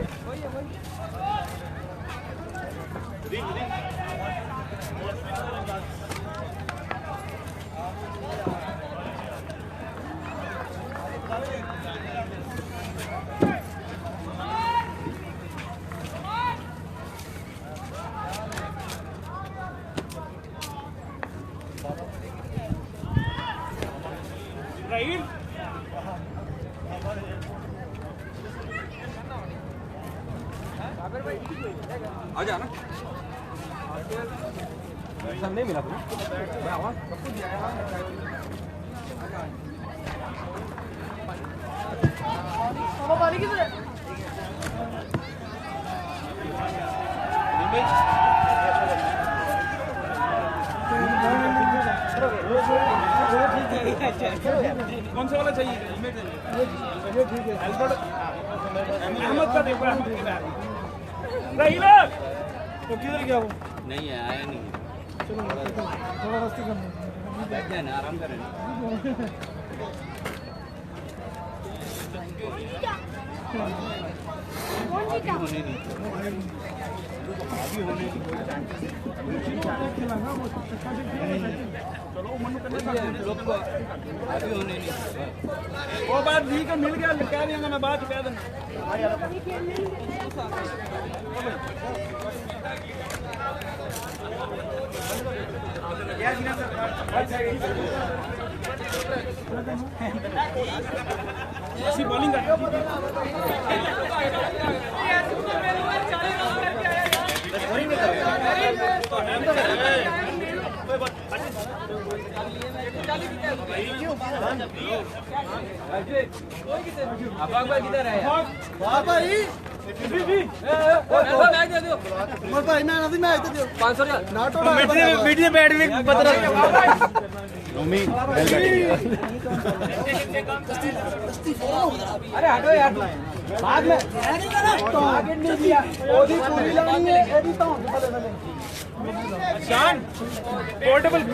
आ जाना सब नहीं मिला तुम्हें। कौन सा वाला चाहिए? अहमद का देखो, वो किधर गया वो? नहीं है, आया नहीं। चलो थोड़ा रास्ते का बैठ जाए ना, आराम करें। वो बात ठीक है, मिल गया, कह देंगे मैं बात कह देना। ऐसी बॉलिंग किधर है? वीडियो बैठ भी बता अरे हटो यार बाद में टारगेट नहीं दिया ओदी पूरी लानी है एडी तो शान पोर्टेबल भी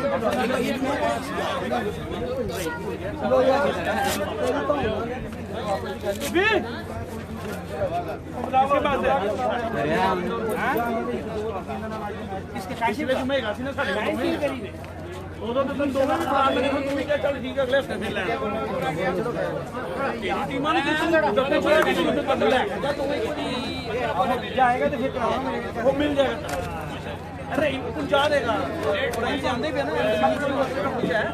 किसके पास है? इसके काशी में घुमेगा सीना साढ़े वो तो तुम दोनों भी खराब लगे तुम क्या चल ठीक है लेफ्ट फिर ले टीम ने किसी ने डब्बे छोड़ के किसी ने बदल ले जाएगा तो फिर वो मिल जाएगा। अरे तुम जा देगा और ये जानते भी है ना कुछ है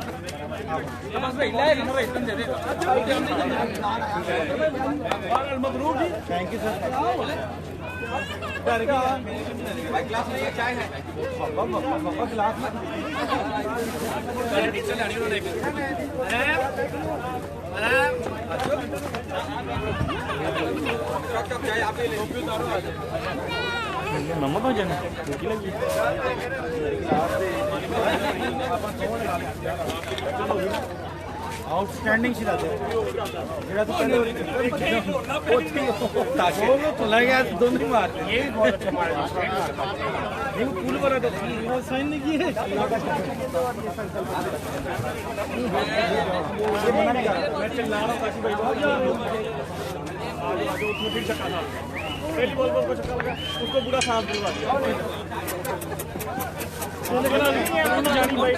बस भाई ले ना भाई तुम दे देगा Mabrook ji thank you sir भाई ग्लास में ये चाय है ग्लास में चाय आप ले लो मम्मा तो जाना भूख लगी आउटस्टैंडिंग सिलाते मेरा तो पहले तो लगे दोनों ही मार ये भी बहुत अच्छा मार ये पुल पर तो साइन नहीं किए मैं चिल्ला रहा हूं काशी भाई जो उसमें फिर चक्का था पहली बॉल को चक्का लगा उसको पूरा साफ दिलवा दिया जानी भाई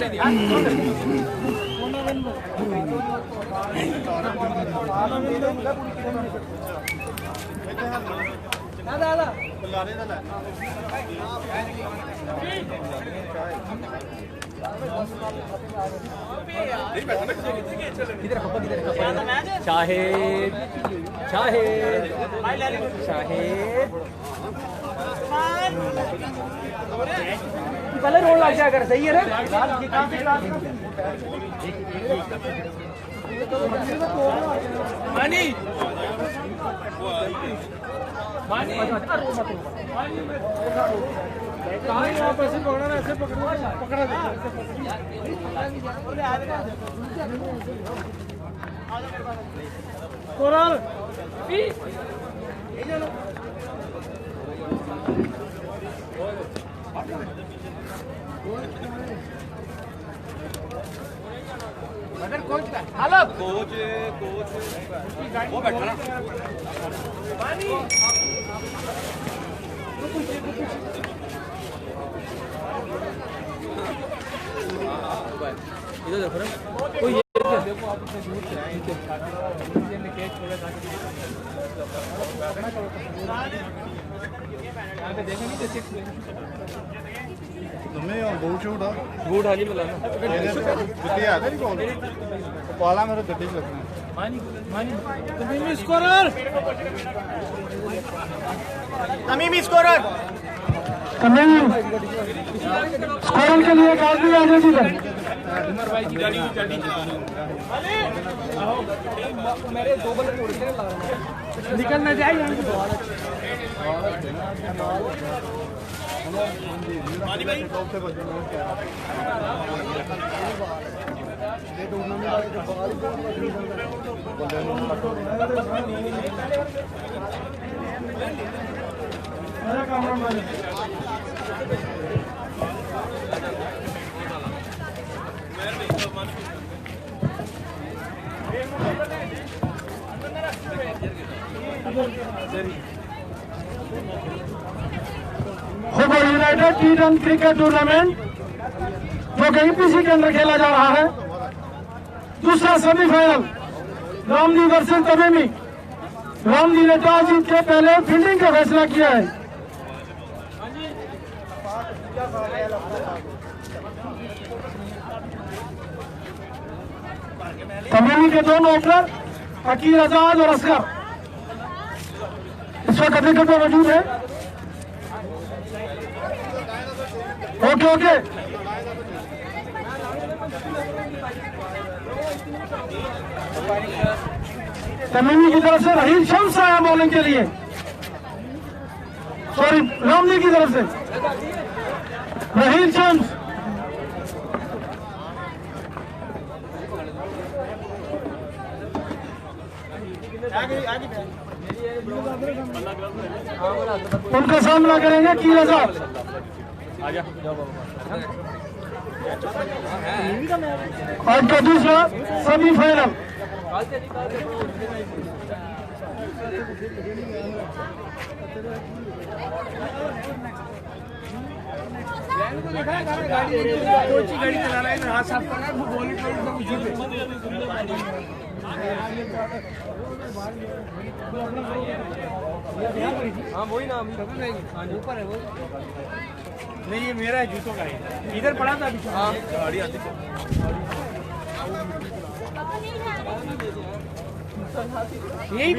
शाहिद शाहिद शाहिद पहले रोल लग जाया कर सही है ना मानी मानी आप ऐसे पकड़ना ऐसे पकड़ा कोरल अगर कोच का हालत कोच वो बैठा ना इधर देखो ना कोई ये देखो आप इतने दूर से आए ने कैच छोड़ा था यहां पे देखें नहीं जैसे तुम्हें बहुत छूट बूट हाली मिला ना जुत्ती आ गई कौन पाला मेरे गड्डी में लगना मानी मानी तमीम स्कोरर तमीम स्कोरर के लिए एक आदमी आगे जी उमर भाई की गाड़ी जल्दी मेरे 2 बंदे छोड़ के निकलना चाहिए मानी भाई Hoover United T10 cricket tournament जो कि ईपीसी के अंदर खेला जा रहा है। दूसरा सेमीफाइनल रामदी वर्सेस तमीमी। रामदी ने टॉस जीत के पहले फील्डिंग का फैसला किया है। तमीमी के दोनों ओपनर अकील आजाद और असगर इस वक्त विकेट पर मौजूद है। ओके तमीमी की तरफ से रहील शम्स आया बॉलिंग के लिए, सॉरी रामदी की तरफ से रहील शम्स। उनका सामना करेंगे की आजाद। आज का दूसरा सेमीफाइनल गाड़ी चला रहा है हाथ साफ कर रहा है, वो बॉलिंग हाँ वही ना ऊपर है वो नहीं, ये मेरा है जूतों का है, इधर पड़ा था अभी। हाँ गाड़ी आती यही